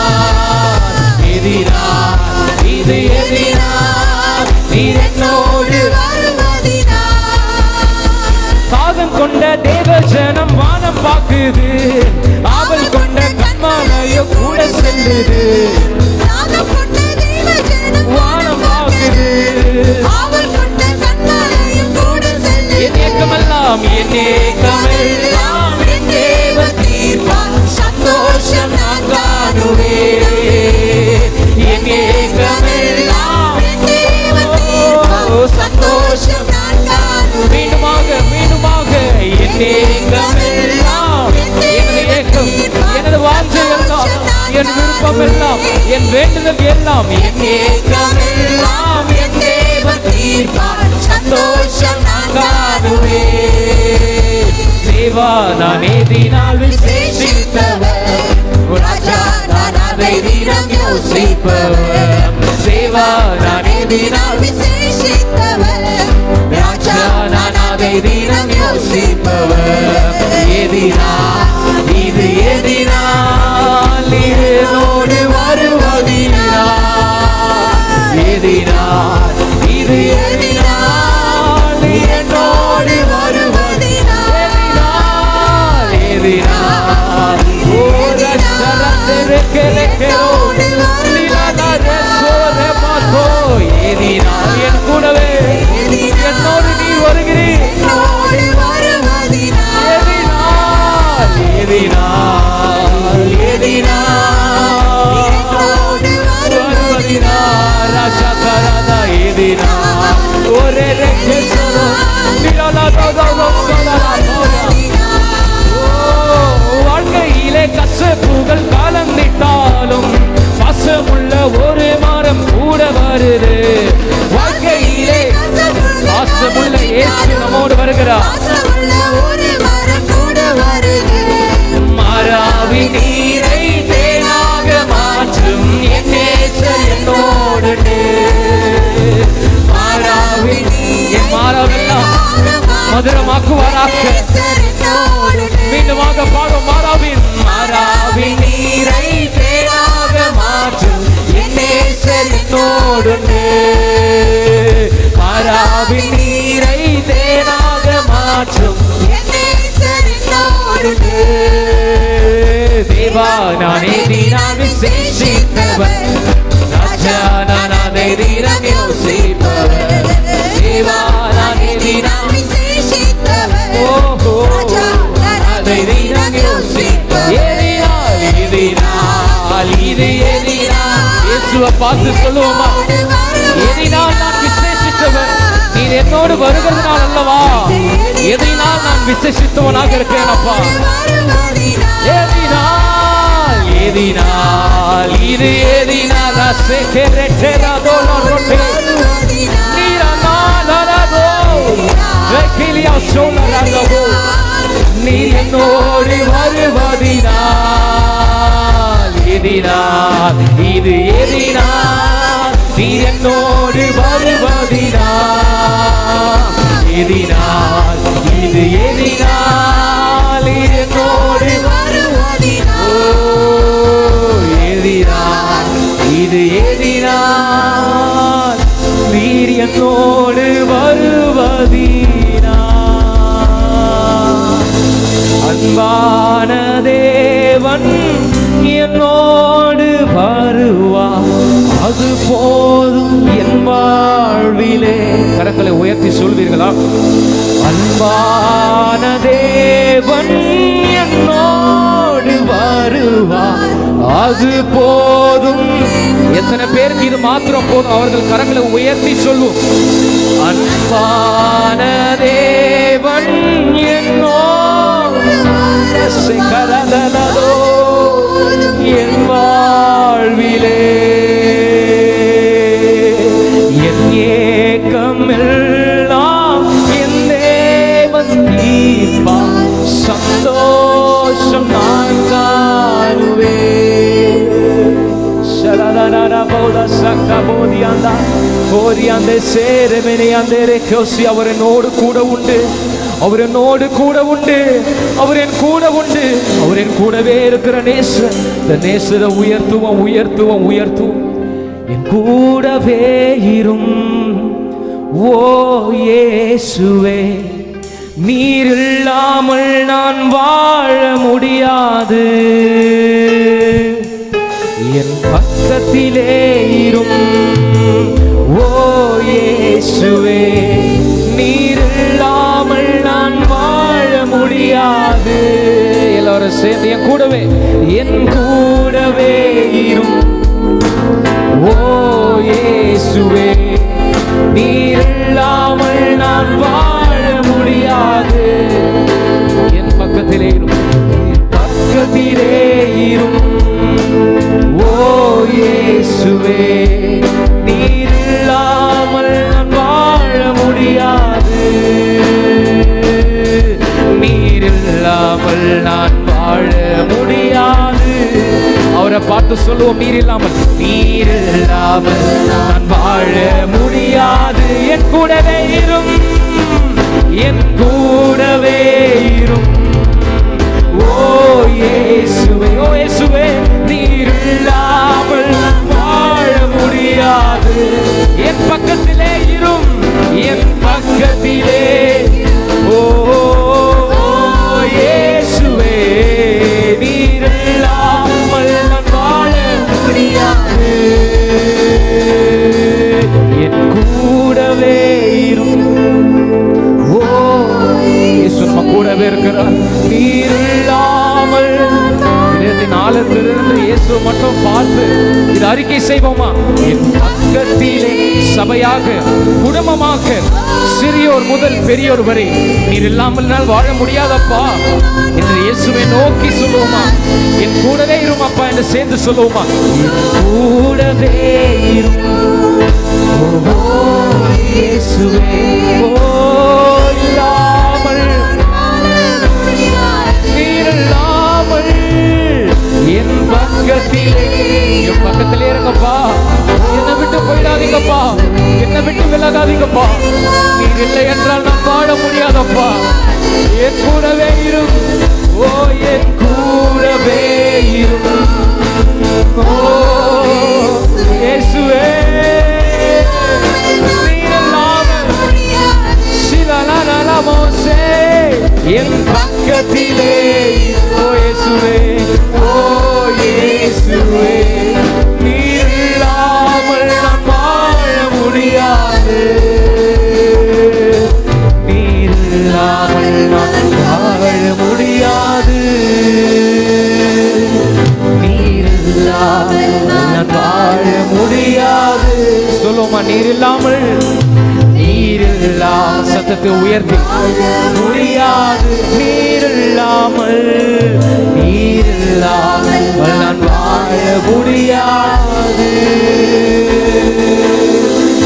எதினால் இது எதினால் நீர் என்னோடு. தாகம் கொண்ட தேவ ஜனம் வானம் பாக்குது, ஆவல் கொண்ட கண்மாலையோ கூட செல்லுது. வானம் பாக்குது, என் ஏக்கமெல்லாம் என் ஏக்கமெல்லாம் என் தேவன் தீர்ப்பார், சந்தோஷம் நான் காணுவேன். என் ஏக்கமெல்லாம் சந்தோஷம் மீண்டுமாக மீண்டுமாக என் ஏக்கமெல்லாம், எனது ஏக்கம் எனது வாஞ்சை எல்லாம் என் விருப்பம் எல்லாம் என் வேண்டுதல் எல்லாம் என் ஏக்கமெல்லாம் என் தேவன் தீர்ப்பார், சந்தோஷம் நான் காணுவேன். தேவா நானே தினம் விசேஷித்தவர். ராஜா நான் அதை தினம் யோசிப்பவர். தேவா நானே தினம் விசேஷித்தவர். ராஜா நான் அதை தினம் யோசிப்பவர். எதினால் இது எதினால் நீர் என்னோடு வருவதினால், எதினால் இது எதினால் நீர் என்னோடு வருவதினால், எதினால் ஓர சரத்திருக்கிறோ எதினால் என் கூடவே என்னோடு நீ வருகிறீர். எதினால் எதினால் எதினால் வருவதினால் ராஜா கராதா எதினால் ஒரே ரெக்கே சரோ நிராலா தோதோ சோதரா. வாழ்க்கையிலே கசப்புகள் காலம் நிட்டாலும் பாசமுள்ள ஒரு மரம் கூட வருது. வாழ்க்கையிலே பாசமுள்ள இயேசு நம்மோடு வருகிறார். மாறாவி நீரை தேனாக மாற்றும் என் நேசர் என்னோடு. மாறாவி என் மாறாவெல்லாம் மதுரமாக்குவாராக. மீண்டுமாக பாடும் மாறாவி நீரை தேனாக மாற்றும் என் நேசர் என்னோடு. மாறாவி நீரை தேனாக மாற்றும் தேவா நானே தினம் விசேஷித்தவர். ராஜா நான் அதை தினம் யோசிப்பவர். தேவா நானே தினம் இயேசுவை பார்த்து சொல்லுவோமா, எதினால் நான் விசேஷித்தவன், நீர் என்னோடு வருகிறதுனால் அல்லவா, எதினால் நான் விசேஷித்தவனாக இருக்கிறேன் அப்பா. எதினால் எதினால் இது எதினால் அசைக்கிறதோ நீரனாலதோ வெக்கிலியா சொல்லறதோ நீர் என்னோடு வருவதினால். எதினால் இது எதினால் நீர் என்னோடு வருவதினால். எதினால் இது எதினால் நீர் என்னோடு எதினால் இது எதினால் நீர் என்னோடு வருவதினால். அன்பான தேவன் என்னோடு வருவார், அது போதும் என் வாழ்விலே. கரங்களை உயர்த்தி சொல்வீர்களா? அன்பான தேவன் என்னோடு வருவார், அது போதும். எத்தனை பேருக்கு இது மாத்திரம் போதும்? அவர்கள் கரங்களை உயர்த்தி சொல்லுவோம். அன்பான தேவன் என்னோடு கரதலதோ என் வாழ்விலே. என் ஏக்கம் எல்லாம் என் தேவன் தீர்ப்பார், சந்தோஷம் நான் காணுவேன். அவர் என்னோடு கூட உண்டு, அவர் என்னோடு கூட உண்டு, அவர் என் கூட உண்டு, அவர் என் கூடவே இருக்கிற நேசர். இந்த நேசரை உயர்த்துவோம் உயர்த்துவோம் உயர்த்துவோம். என் கூடவே இரும் ஓ இயேசுவே, நீர் இல்லாமல் நான் வாழ முடியாது. என் பக்கத்திலே இரும் ஓ இயேசுவே, நீர் இல்லாமல் நான் வாழ முடியாது. எல்லாரும் சேர்ந்து என் கூடவே இரும் ஓ இயேசுவே, நீர் இல்லாமல் நான் வாழ முடியாது. என் பக்கத்திலே இரும், பக்கத்திலே இரும் ஓ இயேசுவே, நீர் இல்லாமல் நான் வாழ முடியாது. நீர் இல்லாமல் நான் வாழ முடியாது. அவரை பார்த்து சொல்லுவோம், நீர் இல்லாமல் நான் வாழ முடியாது. என் கூடவே இரும், என் கூடவே இரும் ஓ இயேசுவே, ஓ இயேசுவே, நீர் இல்லாமல் நான் வாழ முடியாது. என் பக்கத்திலே இரும், என் பக்கத்திலே ஓ இயேசுவே, நீர் இல்லாமல் நான் வாழ முடியாது. என் கூடவே இரும் ஓ இயேசு நம்ம கூடவே இருக்கிறார். நீர் இல்லாமல் நாளத்திலிருந்து இயேசு மட்டும் பார்த்து இது அறிக்கை செய்வோமா? என் பக்கத்திலே சபையாக குடும்பமாக சிறியோர் முதல் பெரியோர் வரை நீர் இல்லாமல் நான் வாழ முடியாதப்பா என்று இயேசுவை நோக்கி சொல்லுவோமா? என் கூடவே இரும் அப்பா என்று சேர்ந்து சொல்லுவோமா? என் கூடவே இரும் ஓ இயேசுவே, ஓ இல்லாமல் நீர் இல்லாமல் என் பக்கத்திலே, என் பக்கத்திலே இருங்கப்பா. என்னை விட்டு போயிடாதீங்கப்பா, என்னை விட்டு விலகாதீங்கப்பா. நீர் இல்லை என்றால் நான் வாழ முடியாதப்பா. என் கூடவே இரும் ஓ என் கூடவே இரும் ஓ இயேசுவே, நீர் இல்லாமல் சிலலலமோசே என் பக்கத்திலே ஓ இயேசுவே, ஓ இயேசுவே, நீர் இல்லாமல் நான் வாழ முடியாது. நீர் இல்லாமல் நான் வாழ முடியாது. நீர் இல்லாமல் நான் வாழ முடியாது. நீரில்லாமல் சத்தத்தை உயர்த்தி முடியாது, நீரில்லாமல் நான் வாழ முடியாது.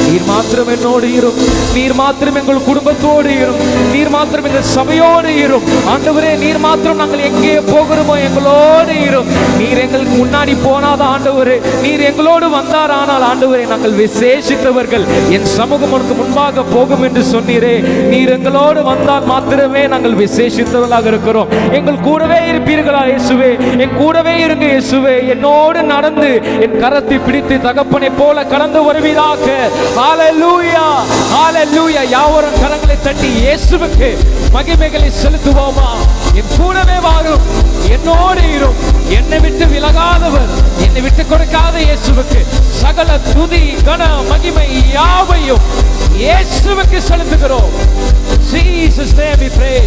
நீர் மாத்திரம் என்னோடு இரும், நீர் மாத்திரம் எங்கள் குடும்பத்தோடு இரும், நீர் மாத்திரம் எங்கள் சபையோடு இரும். ஆண்டவரே, நீர் மாத்திரம் நாங்கள் எங்கே போகிறோமோ எங்களோடு இரும். நீர் எங்களுக்கு முன்னாடி போனாத ஆண்டவரே, நீர் எங்களோடு வந்தார். ஆனால் ஆண்டவரே, நாங்கள் விசேஷித்தவர்கள், என் சமூகம் உனக்கு முன்பாக போகும் என்று சொன்னீரே. நீர் எங்களோடு வந்தால் மாத்திரமே நாங்கள் விசேஷித்தவர்களாக இருக்கிறோம். எங்கள் கூடவே இருப்பீர்களா இயேசுவே? என் கூடவே இருங்க இயேசுவே. என்னோடு நடந்து என் கரத்தை பிடித்து தகப்பனை போல கடந்து வருவீராக. ஹalleluya, ஹalleluya. யாவரும் கரங்களை தட்டி இயேசுவுக்கு மகிமைகளை செலுத்துவோமா? என் கூடவே வாரும், என்னோடு இரும், என்னை விட்டு விலகாதவர், என்னை விட்டு கொடுக்காத இயேசுவுக்கு சகல துதி கன மகிமை யாவையும் இயேசுவுக்கு செலுத்துகிறோம். Jesus name we pray.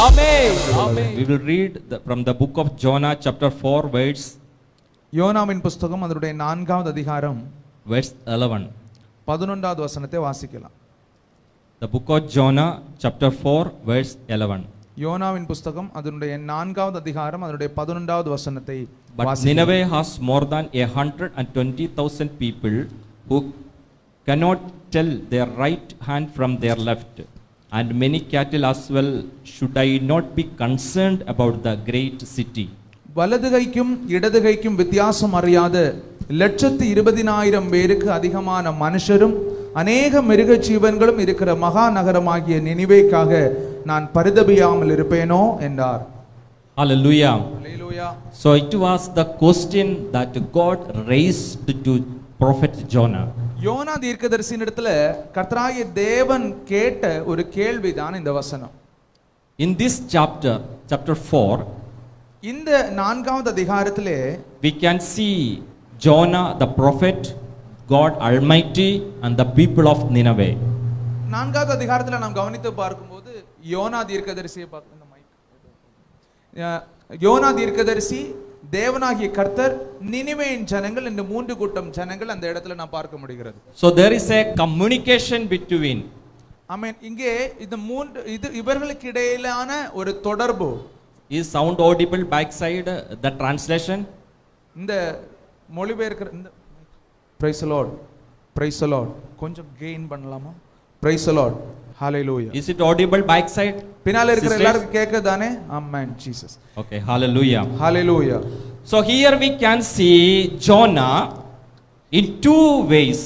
Amen. Amen. We will read from the book of Jonah chapter 4 யோனாவின் புஸ்தகம் அதனுடைய 4வது அதிகாரம் verse 11. 11வது வசனத்தை வாசிக்கலாம். The book of Jonah chapter 4 verse 11. யோனாவின் புஸ்தகம் அதனுடைய 4வது அதிகாரம் அதனுடைய 11வது வசனத்தை But வாசிக்கலாம். Nineveh has more than 120,000 people who cannot tell their right hand from their left, and many cattle as well. Should I not be concerned about the great city? வலது கைக்கும் இடது கைக்கும் வித்தியாசம் அறியாத 120,000 பேருக்கு அதிகமான மனுஷரும் அநேக மிருக ஜீவன்களும் இருக்கிற மகா நகரமாகிய நினிவேக்காக நான் பரிதபியாமல் இருப்பேனோ என்றார். Hallelujah. Hallelujah. So it was the question that God raised to prophet Jonah. யோனா தீர்க்கதரிசியின் இடத்துல கர்த்தராகிய தேவன் கேட்ட ஒரு கேள்விதான் இந்த வசனம். In this chapter 4, இந்த 4வது அதிகாரத்திலே we can see Jonah the prophet, God Almighty, and the people of Nineveh. 4வது அதிகாரத்தில் நாம் கவனித்து பார்க்கும்போது யோனா தீர்க்கதரிசியை பார்க்கணும். யோனா தீர்க்கதரிசி, தேவனாகிய கர்த்தர், நினிவேயின் ஜனங்கள், இந்த 3 கூட்டம் ஜனங்கள் அந்த இடத்துல நாம் பார்க்க முடிகிறது. So there is a communication between. ஆமென். இங்கே இந்த 3 இவர்களுக்கு இடையிலான ஒரு தொடர்பு. Is sound audible backside the translation? இந்த மொழிபெயர்க்கிற இந்த praise the Lord, praise the Lord கொஞ்சம் கெயின் பண்ணலாமா? praise the Lord, hallelujah. Is it audible backside? பின்னால இருக்கிற Sisters? எல்லாருக்கும் கேக்குதானே? amen Jesus. Okay, hallelujah. hallelujah. So here we can see Jonah in 2 ways.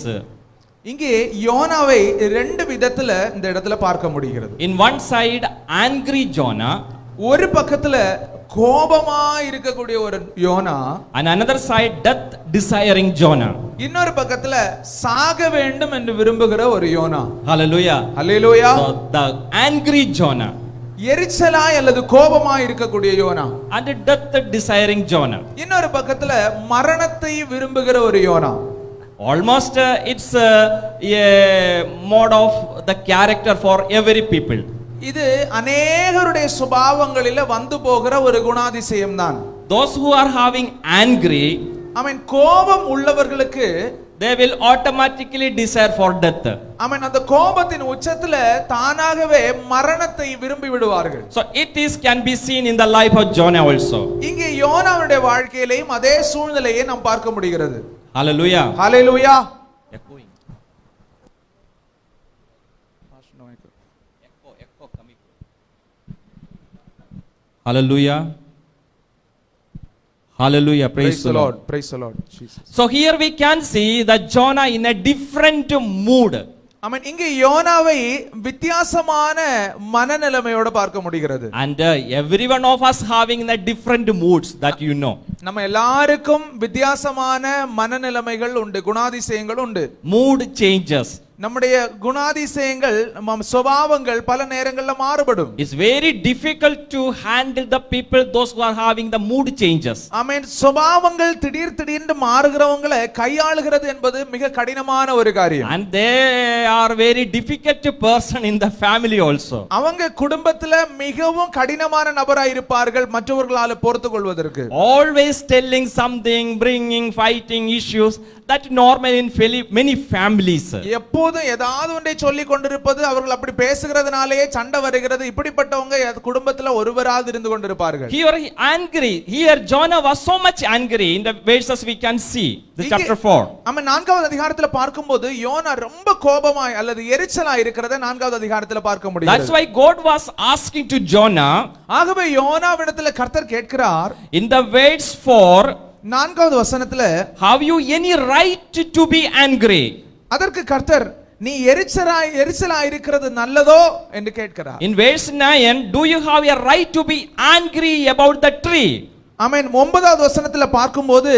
இங்கே யோனாவை 2 விதத்துல இந்த இடத்துல பார்க்க முடிகிறது. In one side, angry Jonah, ஒரு பக்கத்துல கோபமா இருக்கக்கூடிய ஒரு YONO, and another side, death desiring Jonah. இன்னொரு பக்கத்துல சாக வேண்டும் என்று விரும்புகிற ஒரு யோனா. Hallelujah. ஹalleluya. So the angry Jonah எரிச்சலாய் அல்லது கோபமாய் இருக்கக்கூடிய யோனா, and death desiring Jonah. இன்னொரு பக்கத்துல மரணத்தை விரும்புகிற ஒரு யோனா. Almost it's a mode of the character for every people. இது அநேகருடைய சுபாவங்களில வந்து போகிற ஒரு குணாதிசயம் தான். Those who are having angry, ஆமென், கோபம் உள்ளவர்களுக்கு they will automatically desire for death. ஆமென், அந்த கோபத்தின் உச்சத்துல தானாகவே மரணத்தை விரும்பி விடுவார்கள். So it is can be seen in the life of Jonah also. இங்கே யோனாவுடைய வாழ்க்கையிலேயும் அதே சூழ்நிலையை நாம் பார்க்க முடிகிறது. Hallelujah. Hallelujah. Echoing. Echo coming. Hallelujah. Hallelujah. Praise the Lord. Praise the Lord Jesus. So here we can see that Jonah in a different mood. ஆமென், இங்கே யோனாவை வித்தியாசமான மனநிலைமையோட பார்க்க முடிகிறது. And every one of us having the different moods that you know. நம்ம எல்லாருக்கும் வித்தியாசமான மனநிலைமைகள் உண்டு, குணாதிசயங்கள் உண்டு. Mood changes. நம்முடைய குணாதிசயங்கள், நம்ம சுபாவங்கள் பல நேரங்கள்ல மாறுபடும். It's very difficult to handle the people those who are having the mood changes. ஆமென். சுபாவங்கள் திடீர்னு மாறுகிறவங்களை கையாளுகிறது என்பது மிக கடினமான ஒரு காரியம். And they are very difficult person in the family also. அவங்க குடும்பத்துல மிகவும் கடினமான நபராய் இருப்பார்கள் மற்றவர்களால பொறுத்துக்கொள்வதற்கு. Always telling something, bringing fighting issues that normal in many families. எப்போதுமே எப்போதும் ஏதாவது ஒன்றை சொல்லி கொண்டிருப்பது, அவர்கள் அப்படி பேசுகிறதுனாலேயே சண்டை வருகிறது. இப்படிப்பட்டவங்க குடும்பத்துல ஒருவராவது இருந்து கொண்டிருப்பார்கள். Here angry. Here Jonah was so much angry. In the verses we can see the chapter 4. நம்ம 4வது அதிகாரத்துல பார்க்கும்போது யோனா ரொம்ப கோபமாய் அல்லது எரிச்சலாய் இருக்கிறதை 4வது அதிகாரத்துல பார்க்க முடியும். That's why God was asking to Jonah. ஆகவே யோனாவிடத்துல கர்த்தர் கேட்கிறார், In the verse 4, 4வது வசனத்துல, have you any right to be angry? அதற்கு கர்த்தர், நீ எரிச்சலாய் இருக்கிறது நல்லதோ என்று கேட்கிறார். In verse 9, do you have a right to be angry about the tree? ஆமென். 9வது வசனத்துல பார்க்கும்போது,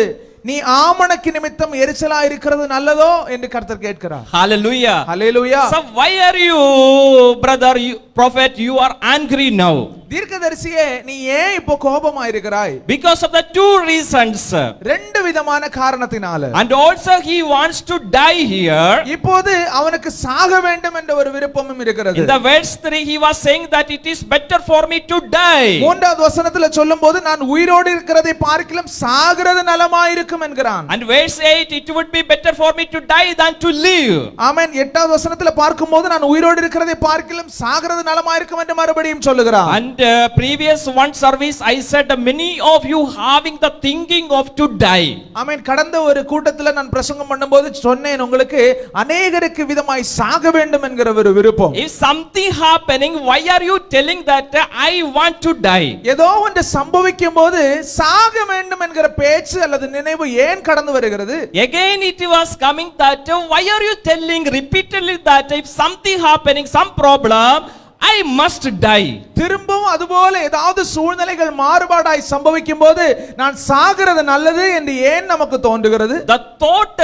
நீ ஆமணக்கு நிமித்தம் எரிச்சலாய் இருக்கிறது நல்லதோ என்று கர்த்தர் கேட்கிறார். Hallelujah. Hallelujah. So why are you, brother, prophet, you are angry now? தீர்க்கதரிசியே, நீ ஏன் இப்போ கோபமா இருக்கிறாய்? Because of the two reasons. ரெண்டு விதமான காரணத்தினால. And also he wants to die here. இப்போது அவனுக்கு சாக வேண்டும் என்ற ஒரு விருப்பமும் இருக்கிறது. In the verse 3 he was saying that it is better for me to die. 3வது வசனத்துல சொல்லும்போது, நான் உயிரோடு இருக்கிறதை பார்க்கிலும் சாகிறது நலமாயிருக்கும் என்கிறான். And verse 8, it would be better for me to die than to live. ஆமென். 8வது வசனத்துல பார்க்கும்போது, நான் உயிரோடு இருக்கிறதை பார்க்கிலும் சாகிறது நலமாயிருக்கும் என்று மறுபடியும் சொல்லுகிறான். And previous one service I said many of you having the thinking of to die. ஆமென். கடந்த ஒரு கூட்டத்துல நான் பிரசங்கம் பண்ணும்போது சொன்னேன், உங்களுக்கு அநேகருக்கு விதமாய் சாக வேண்டும் என்கிற ஒரு விருப்பம். If something happening, why are you telling that I want to die? ஏதோ ஒன்று சம்பவிக்கும் போது சாக வேண்டும் என்கிற பேச்சு அல்லது நினைவு ஏன் கடந்து வருகிறது? Again it was coming that why are you telling repeatedly that if something happening, some problem, I must die. திரும்பவும் அதுபோல ஏதாவது சூழ்நிலைகள் மாறுபாடாய் சம்பவிக்கும் போது நான் சாகிறது நல்லது என்று ஏன் நமக்கு தோன்றுகிறது? The thought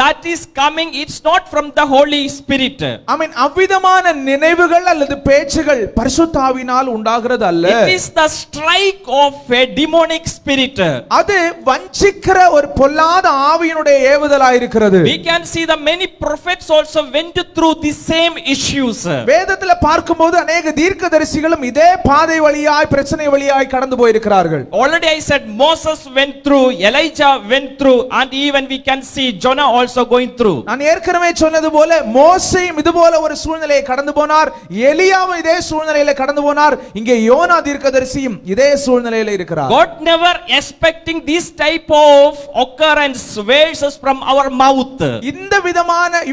that is coming, it's not from the Holy Spirit. ஆமென். அவ்விதமான நினைவுகள் அல்லது பேச்சுகள் பரிசுத்த ஆவியினால் உண்டாகிறது அல்ல. It is the strike of a demonic spirit. அது வஞ்சிக்கிற ஒரு பொல்லாத ஆவியினுடைய ஏவுதலாய் இருக்கிறது. We can see the many prophets also went through the same issues. வேதத்துல பார்க்கும்போது அநேக தீர்க்கதரிசிகளும் இதே பாதை வழியாய் பிரச்சனை வழியாய் கடந்து போயிருக்கிறார்கள். Already I said Moses went through, Elijah went through, and even we can see Jonah also going through. நான் ஏற்கனவே சொன்னது போல மோசேயும் இது போல ஒரு சூழ்நிலையை கடந்து போனார், எலியாவும் இதே சூழ்நிலையில கடந்து போனார், இங்கே யோனா தீர்க்கதரிசியும் இதே சூழ்நிலையில இருக்கிறார். God never expecting this type of occurrence verses from our mouth. இந்த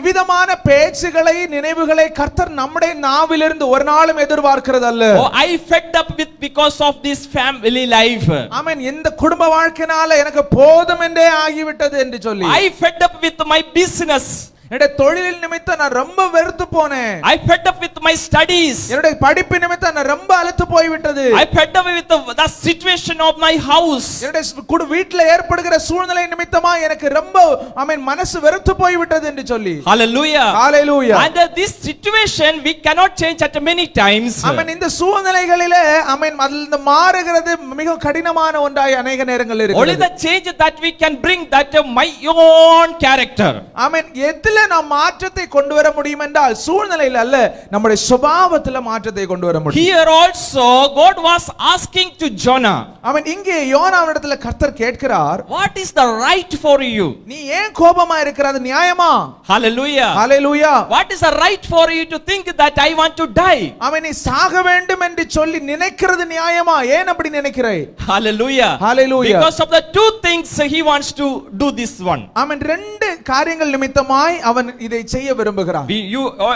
விதமான பேச்சுகளை நினைவுகளை கர்த்தர் நம்முடைய நாவிலிருந்து ஒரு நாளும் எதிர்பார்க்கிறது அல்ல. Oh, I fed up with because of this family life. ஆமென். இந்த குடும்ப வாழ்க்கையினால எனக்கு போதும் என்றே ஆகிவிட்டது என்று சொல்லி, I fed up with my business. என்னுடைய தொழில் நிமித்தம் நான் ரொம்ப வெறுத்து போனேன். I fed up with my studies. என்னுடைய படிப்பு நிமித்தம் நான் ரொம்ப அலுத்து போய்விட்டது. I fed up with the situation of my house. என்னுடைய வீட்ல ஏற்படுகிற சூழ்நிலை நிமித்தமா எனக்கு ரொம்ப ஆமென் மனசு வெறுத்து போய்விட்டது என்று சொல்லி. Hallelujah. Hallelujah. And this situation we cannot change at many times. ஆமென். இந்த சூழ்நிலைகளிலே ஆமென் அதில் மாறுகிறது மிக கடினமான ஒன்றாய் அநேக நேரங்கள் Only இருக்கிறது. the change that we can bring that my own character. ஆமென். எதில நாம் மாற்றத்தை கொண்டு வர முடியும் என்றால் சூழ்நிலையில் அல்ல, நம்முடைய சுபாவத்தில் மாற்றத்தை கொண்டு வர முடியும். Here also God was asking to Jonah. ஆமென். இங்கே யோனாவிடத்தில் கர்த்தர் கேட்கிறார், What is the right for you? நீ ஏன் கோபமா இருக்கிறது நியாயமா? Hallelujah. Hallelujah. What is the right for you to think that I want to die? ஆமென். நீ சாக வேண்டும் என்று சொல்லி நினைக்கிறது நியாயமா? ஏன் அப்படி நினைக்கிறாய்? Hallelujah. Hallelujah. Because of the two things he wants to do this one. ஆமென். ரெண்டு காரியங்கள் நிமித்தமாய் அவன் இதை செய்ய விரும்புகிறான்.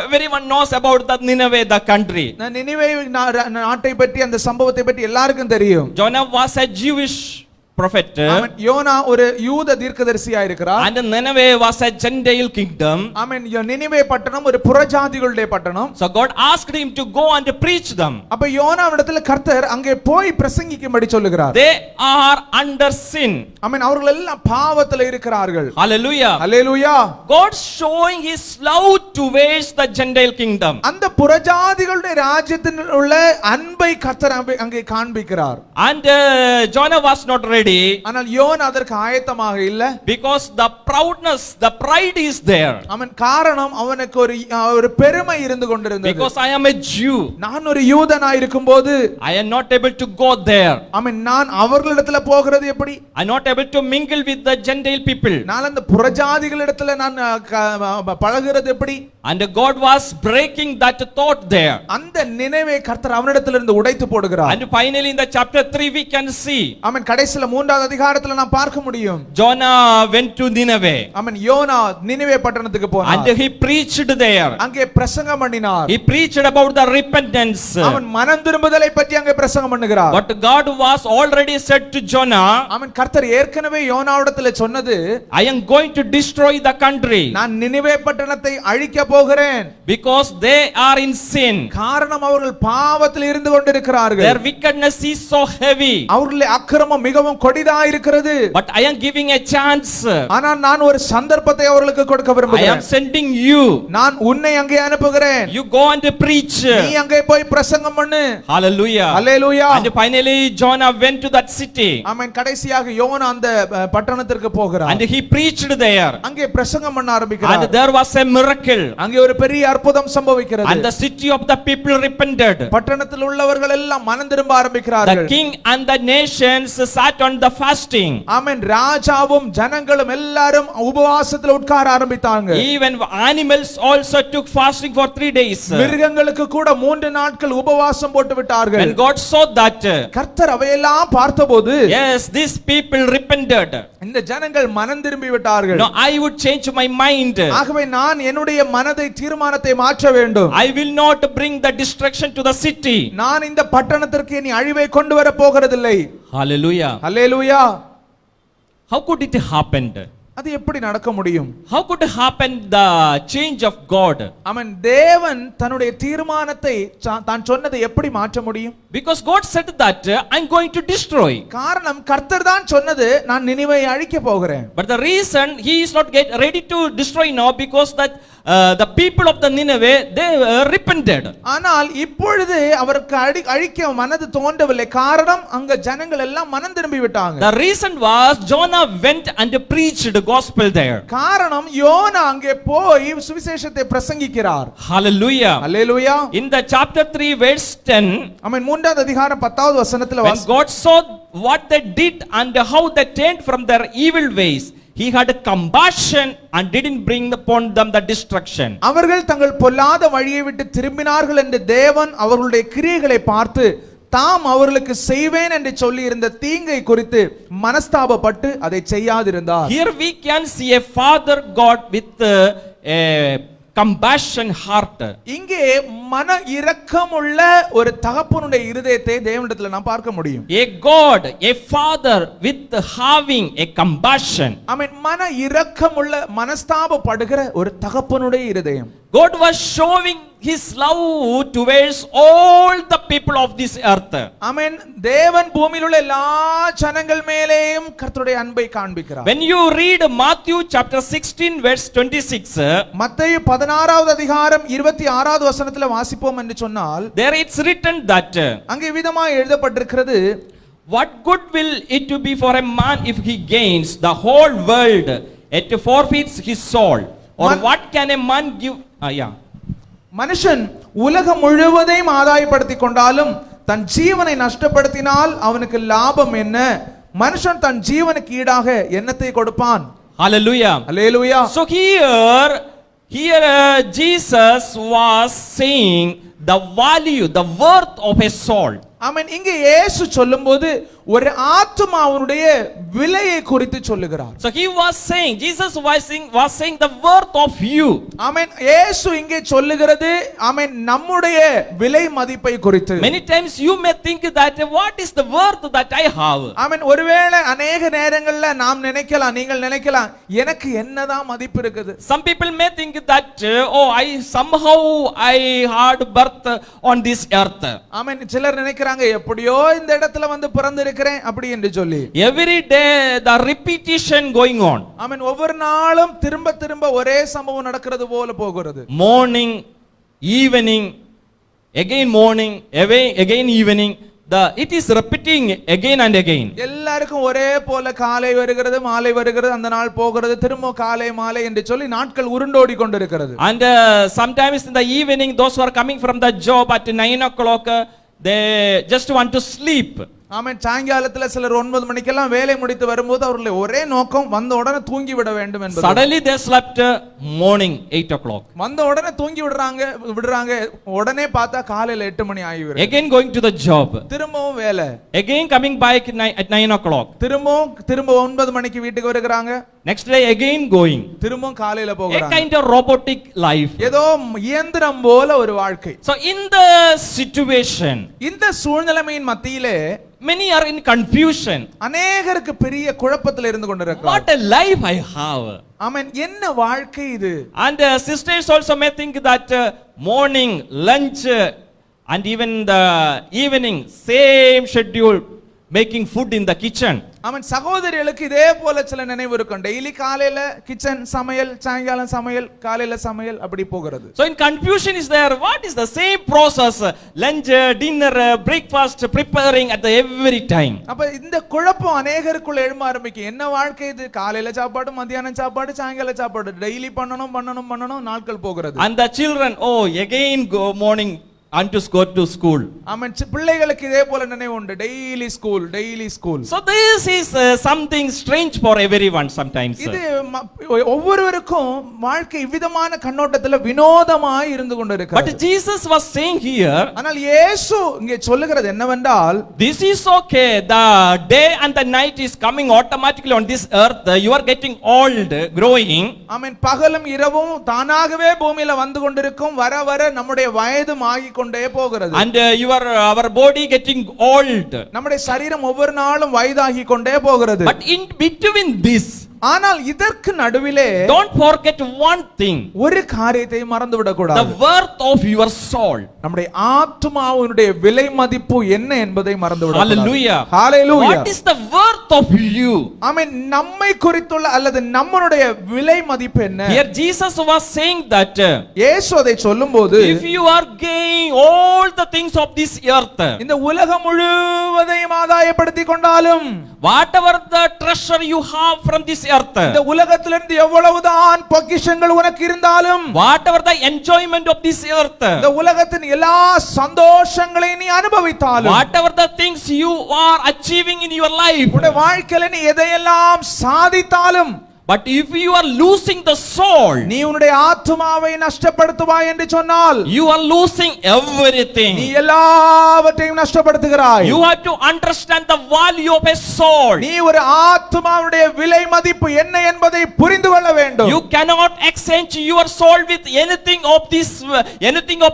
Everyone knows about the Nineveh, the country. Nineveh நாட்டை பற்றி அந்த சம்பவத்தை பற்றி எல்லாருக்கும் தெரியும். Jonah was a Jewish prophet. ஆமென். யோனா ஒரு யூத தீர்க்கதரிசியா இருக்கிறார். And Nineveh was a Gentile kingdom. ஆமென். நினிவே பட்டணம் ஒரு புறஜாதிகளுடைய பட்டணம். So God asked him to go and preach them. அப்ப யோனாவிடத்தில் கர்த்தர் அங்கே போய் பிரசங்கிக்கும்படி சொல்லுகிறார். They are under sin. ஆமென். அவர்கள் எல்லாம் பாவத்தில் இருக்கிறார்கள். Hallelujah. Hallelujah. God showing his love towards the Gentile kingdom. அந்த புறஜாதிகளுடைய ராஜ்யத்தில் உள்ள அன்பை கர்த்தர் அங்கே காண்பிக்கிறார். And Jonah was not ready. ready ஆனால் யோனா அதற்கு ஆயத்தமாக இல்ல. because the proudness, the pride is there. அவன் காரணம் அவனுக்கு ஒரு பெருமை இருந்து கொண்டிருந்தது. Because I am a Jew, நான் ஒரு யூதனாய் இருக்கும்போது I am not able to go there. அவன் நான் அவர்களிடத்துல போகிறது எப்படி? I am not able to mingle with the Gentile people. நான் அந்த புறஜாதிகளிடத்துல நான் பழகுறது எப்படி? And God was breaking that thought there. அந்த நினைவை கர்த்தர் அவனிடத்திலிருந்து உடைத்து போடுகிறார். And finally in the chapter 3 we can see அவன் கடைசில 3வது அதிகாரத்துல நாம் பார்க்க முடியும். Jonah went to Nineveh. அவன் யோனா நினிவே பட்டணத்துக்கு போனான். And he preached there. அங்கே பிரசங்கம் பண்ணினார். He preached about the repentance. அவன் மனம் திரும்புதலை பற்றி அங்கே பிரசங்கம் பண்ணுகிறார். But God was already said to Jonah, அவன் கர்த்தர் ஏற்கனவே யோனாவிடத்தில் சொன்னது, I am going to destroy the country. நான் நினிவே பட்டணத்தை அழிக்க போகிறேன். Because they are in sin. காரணம் அவர்கள் பாவத்தில் இருந்து கொண்டிருக்கிறார்கள். Their wickedness is so heavy. அவர்களுடைய அக்கிரமம் மிகவும் கொடிதா இருக்கிறது. But I am giving a chance. ஆனால் நான் ஒரு சந்தர்ப்பத்தை அவர்களுக்கு கொடுக்க I am விரும்புகிறேன். sending you. நான் உன்னை அங்கே அனுப்புகிறேன். You go and preach. நீ அங்கே போய் பிரசங்கம் பண்ணு. Hallelujah. Hallelujah. And finally Jonah went to that city. ஆமென். கடைசியாக யோனா அந்த பட்டணத்திற்கு போகிறார். And he preached there. அங்கே பிரசங்கம் பண்ண ஆரம்பிக்கிறார். And there was a miracle. அங்கே ஒரு பெரிய அற்புதம் சம்பவிக்கிறது. And the city of the people repented. பட்டணத்தில் உள்ளவர்கள் எல்லாம் மனம் திரும்ப The ஆரம்பிக்கிறார்கள். king and the nations sat on the fasting. ஆமென். ராஜாவும் ஜனங்களும் எல்லாரும் உபவாசத்தில் உட்கார ஆரம்பித்தாங்க. Even animals also took fasting for 3 days. மிருகங்களுக்கு கூட 3 நாட்கள் உபவாசம் போட்டு விட்டார்கள். When God saw that, கர்த்தர் அவையெல்லாம் பார்த்தபோது, yes, these people repented. இந்த ஜனங்கள் மனம் திரும்பி விட்டார்கள். Now I would change my mind. ஆகவே நான் என்னுடைய மனதை தீர்மானத்தை மாற்ற வேண்டும். I will not bring the destruction to the city. நான் இந்த பட்டணத்திற்கு இனி அழிவை கொண்டு வர போகிறதில்லை. Hallelujah. Hallelujah. How could it happen? அது எப்படி நடக்க முடியும்? How could it happen the change of God? அவன் தேவன் தன்னுடைய தீர்மானத்தை தான் சொன்னதை எப்படி மாற்ற முடியும்? Because God said that I'm going to destroy. காரணம் கர்த்தர் தான் சொன்னது, நான் நினிவை அழிக்க போகிறேன். But the reason he is not ready to destroy now because that the people of the Nineveh they repented. ஆனால் இப்பொழுது அவருக்கு அழிக்க மனது தோன்றவில்லை. காரணம் அங்க ஜனங்கள் எல்லாம் மனம் திரும்பி விட்டாங்க. The reason was Jonah went and preached the gospel there. காரணம் யோனா அங்கே போய் சுவிசேஷத்தை பிரசங்கிக்கிறார். Hallelujah. Hallelujah. In the chapter 3 verse 10, ஆமென். 3வது அதிகாரம் 10வது வசனத்துல when God saw what they did and how they turned from their evil ways, he had compassion and didn't bring upon them the destruction. அவர்கள் தங்கள் பொல்லாத வழியை விட்டு திரும்பினார்கள் என்று தேவன் அவர்களுடைய கிரியைகளை பார்த்து தாம் அவர்களுக்கு செய்வேன் என்று சொல்லி இருந்த தீங்கை குறித்து மனஸ்தாபப்பட்டு அதை செய்யாதிருந்தார். Here we can see a father God with a compassion heart. இங்கே மன இரக்கமுள்ள ஒரு தகப்பனுடைய இருதயத்தை தேவனிடத்தில் நாம் பார்க்க முடியும். A God, a father with having a compassion. ஆமென். மன இரக்கமுள்ள மனஸ்தாபப்படுகிற ஒரு தகப்பனுடைய இருதயம். God was showing his love towards all the people of this earth. ஆமென். தேவன் பூமியில் உள்ள எல்லா ஜனங்கள் மேலேயும் கர்த்தருடைய அன்பை காண்பிக்கிறார். When you read Matthew chapter 16 verse 26, மத்தேயு 16வது அதிகாரம் 26வது வசனத்துல வாசிப்போம் என்று சொன்னால், there it's written that அங்கே விதமாக எழுதப்பட்டிருக்கிறது, what good will it to be for a man if he gains the whole world yet forfeits his soul? Or what can a man give? மனுஷன் உலகம் முழுவதையும் ஆதாயப்படுத்திக் கொண்டாலும் தன் ஜீவனை நஷ்டப்படுத்தினால் அவனுக்கு லாபம் என்ன? மனுஷன் தன் ஜீவனுக்கு ஈடாக என்னத்தை கொடுப்பான்? Hallelujah. Hallelujah. So here Jesus was saying the value, the worth of a soul. ஆமென். இங்கே இயேசு சொல்லும்போது ஒரு ஆத்துமாவுடைய விலையை குறித்து சொல்லுகிறார். So he was saying, Jesus was saying the worth of you. ஆமென். இயேசு இங்கே சொல்லுகிறது ஆமென் நம்முடைய விலை மதிப்பை குறித்து. Many times you may think that what is the worth that I have? ஆமென். ஒருவேளை अनेक நேரங்கள்ல நாம் நினைக்கலாம், நீங்கள் நினைக்கலாம், எனக்கு என்னதான் மதிப்பு இருக்குது? Some people may think that oh I had birth on this earth. ஆமென். சிலர் நினைக்கிறாங்க எப்படியோ இந்த இடத்துல வந்து பிறந்திருக்கிறேன் அப்படி என்று சொல்லி. Every day the repetition going on. ஆமென். ஒவ்வொரு நாளும் திரும்ப திரும்ப ஒரே சம்பவம் நடக்கிறது போல போகிறது. Morning, evening, again morning, again evening, it is repeating again and again. எல்லாருக்கும் ஒரே போல காலை வருகிறது மாலை வருகிறது அந்த நாள் போகிறது திரும்ப காலை மாலை என்று சொல்லி நாட்கள் உருண்டோடி கொண்டிருக்கிறது. And sometimes in the evening, those who are coming from the job at 9 o'clock, they just want to sleep. ஆமென். சாயங்காலத்துல சிலர் 9 மணிக்கெல்லாம் வேலை முடித்து வரும்போது அவர்களுடைய ஒரே நோக்கம் வந்த உடனே தூங்கி விட வேண்டும் என்பது. Suddenly they slept morning 8 o'clock. வந்த உடனே தூங்கி விடுறாங்க உடனே பார்த்தா காலையில 8 மணி ஆகிவிடும். Again going to the job. திரும்பவும் வேலை. Again coming back at 9 o'clock. திரும்ப 9 மணிக்கு வீட்டுக்கு வருகிறாங்க. Next day again going. திரும்பவும் காலையில A போகிறாங்க. kind of robotic life. ஏதோ இயந்திரம் போல ஒரு வாழ்க்கை. So in the situation, இந்த சூழ்நிலையின் மத்தியிலே many are in confusion. அநேகருக்கு பெரிய குழப்பத்தில் இருந்து கொண்டிருக்கிறார்கள். What a life I have. ஆமென். என்ன வாழ்க்கை இது? And sisters also may think that morning, lunch, and even the evening, same schedule, making food in the kitchen. ஆமென். சகோதரிகளுக்கு இதே போல சில நினைவு இருக்கும். டெய்லி காலையில கிச்சன் சமையல், சாயங்காலம் சமையல், காலையில சமையல் அப்படி போகிறது. So in confusion is there. What is the same process? Lunch, dinner, breakfast, preparing at the every time. அப்ப இந்த குழப்பம் அநேகருக்குள்ள எழும்ப ஆரம்பிக்கும். என்ன வாழ்க்கை இது? காலையில சாப்பாடு, மத்தியானம் சாப்பாடு, சாயங்கால சாப்பாடு, டெய்லி பண்ணணும் நாட்கள் போகிறது. And the children, oh, again go morning and to go to school. ஆமென். பிள்ளைகளுக்கு இதே போல நினைவு உண்டு. Daily school. So this is something strange for everyone sometimes. இது ஒவ்வொருவருக்கும் வாழ்க்கை விதமான கண்ணோட்டத்துல வினோதமாய் இருந்து கொண்டிருக்கிறது. But Jesus was saying here, ஆனால் இயேசு இங்கே சொல்லுகிறது என்னவென்றால், this is okay. The day and the night is coming automatically on this earth. You are getting old, growing. ஆமென். பகலும் இரவும் தானாகவே பூமியில வந்து கொண்டிருக்கும். வர நம்முடைய வயதும் ஆகிக் கொண்டே போகிறது. And our body getting old. நம்முடைய சரீரம் ஒவ்வொரு நாளும் வயதாகி கொண்டே போகிறது. But in between this, ஆனால் இதற்கு நடுவிலே don't forget one thing. ஒரு காரியத்தை மறந்து விடக் The கூடாது. worth of your soul. நம்முடைய ஆத்துமாவினுடைய விலை மதிப்பு என்ன என்பதை மறந்து விடக் கூடாது. Hallelujah. Hallelujah. What is the worth of you? ஆமென். நம்மை குறித்துள்ள அல்லது நம்மளுடைய விலை மதிப்பு என்ன? Here Jesus was saying that இயேசு அதை சொல்லும்போது, if you are gaining all the things of this earth, இந்த உலகம் முழுவதையும் ஆதாயப்படுத்திக் கொண்டாலும், whatever the treasure you have from this earth, இந்த உலகத்திலிருந்து எவ்வளவுதான் பொக்கிஷங்கள் உனக்கு இருந்தாலும், whatever the enjoyment of this earth, இந்த உலகத்தின் எல்லா சந்தோஷங்களையும் நீ அனுபவித்தாலும், whatever the things you are achieving in your life, உன்னுடைய வாழ்க்கையில நீ எதையெல்லாம் சாதித்தாலும், but if you are losing the soul, நீ உன்னுடைய ஆத்துமாவை நஷ்டப்படுத்துவாய் என்று சொன்னால், you are losing நீ everything. எல்லாவற்றையும் நஷ்டப்படுத்துகிறாய். You have to understand the value of a soul. நீ ஒரு ஆத்துமாவுடைய விலை மதிப்பு என்ன என்பதை புரிந்து கொள்ள வேண்டும். You cannot exchange your soul with anything of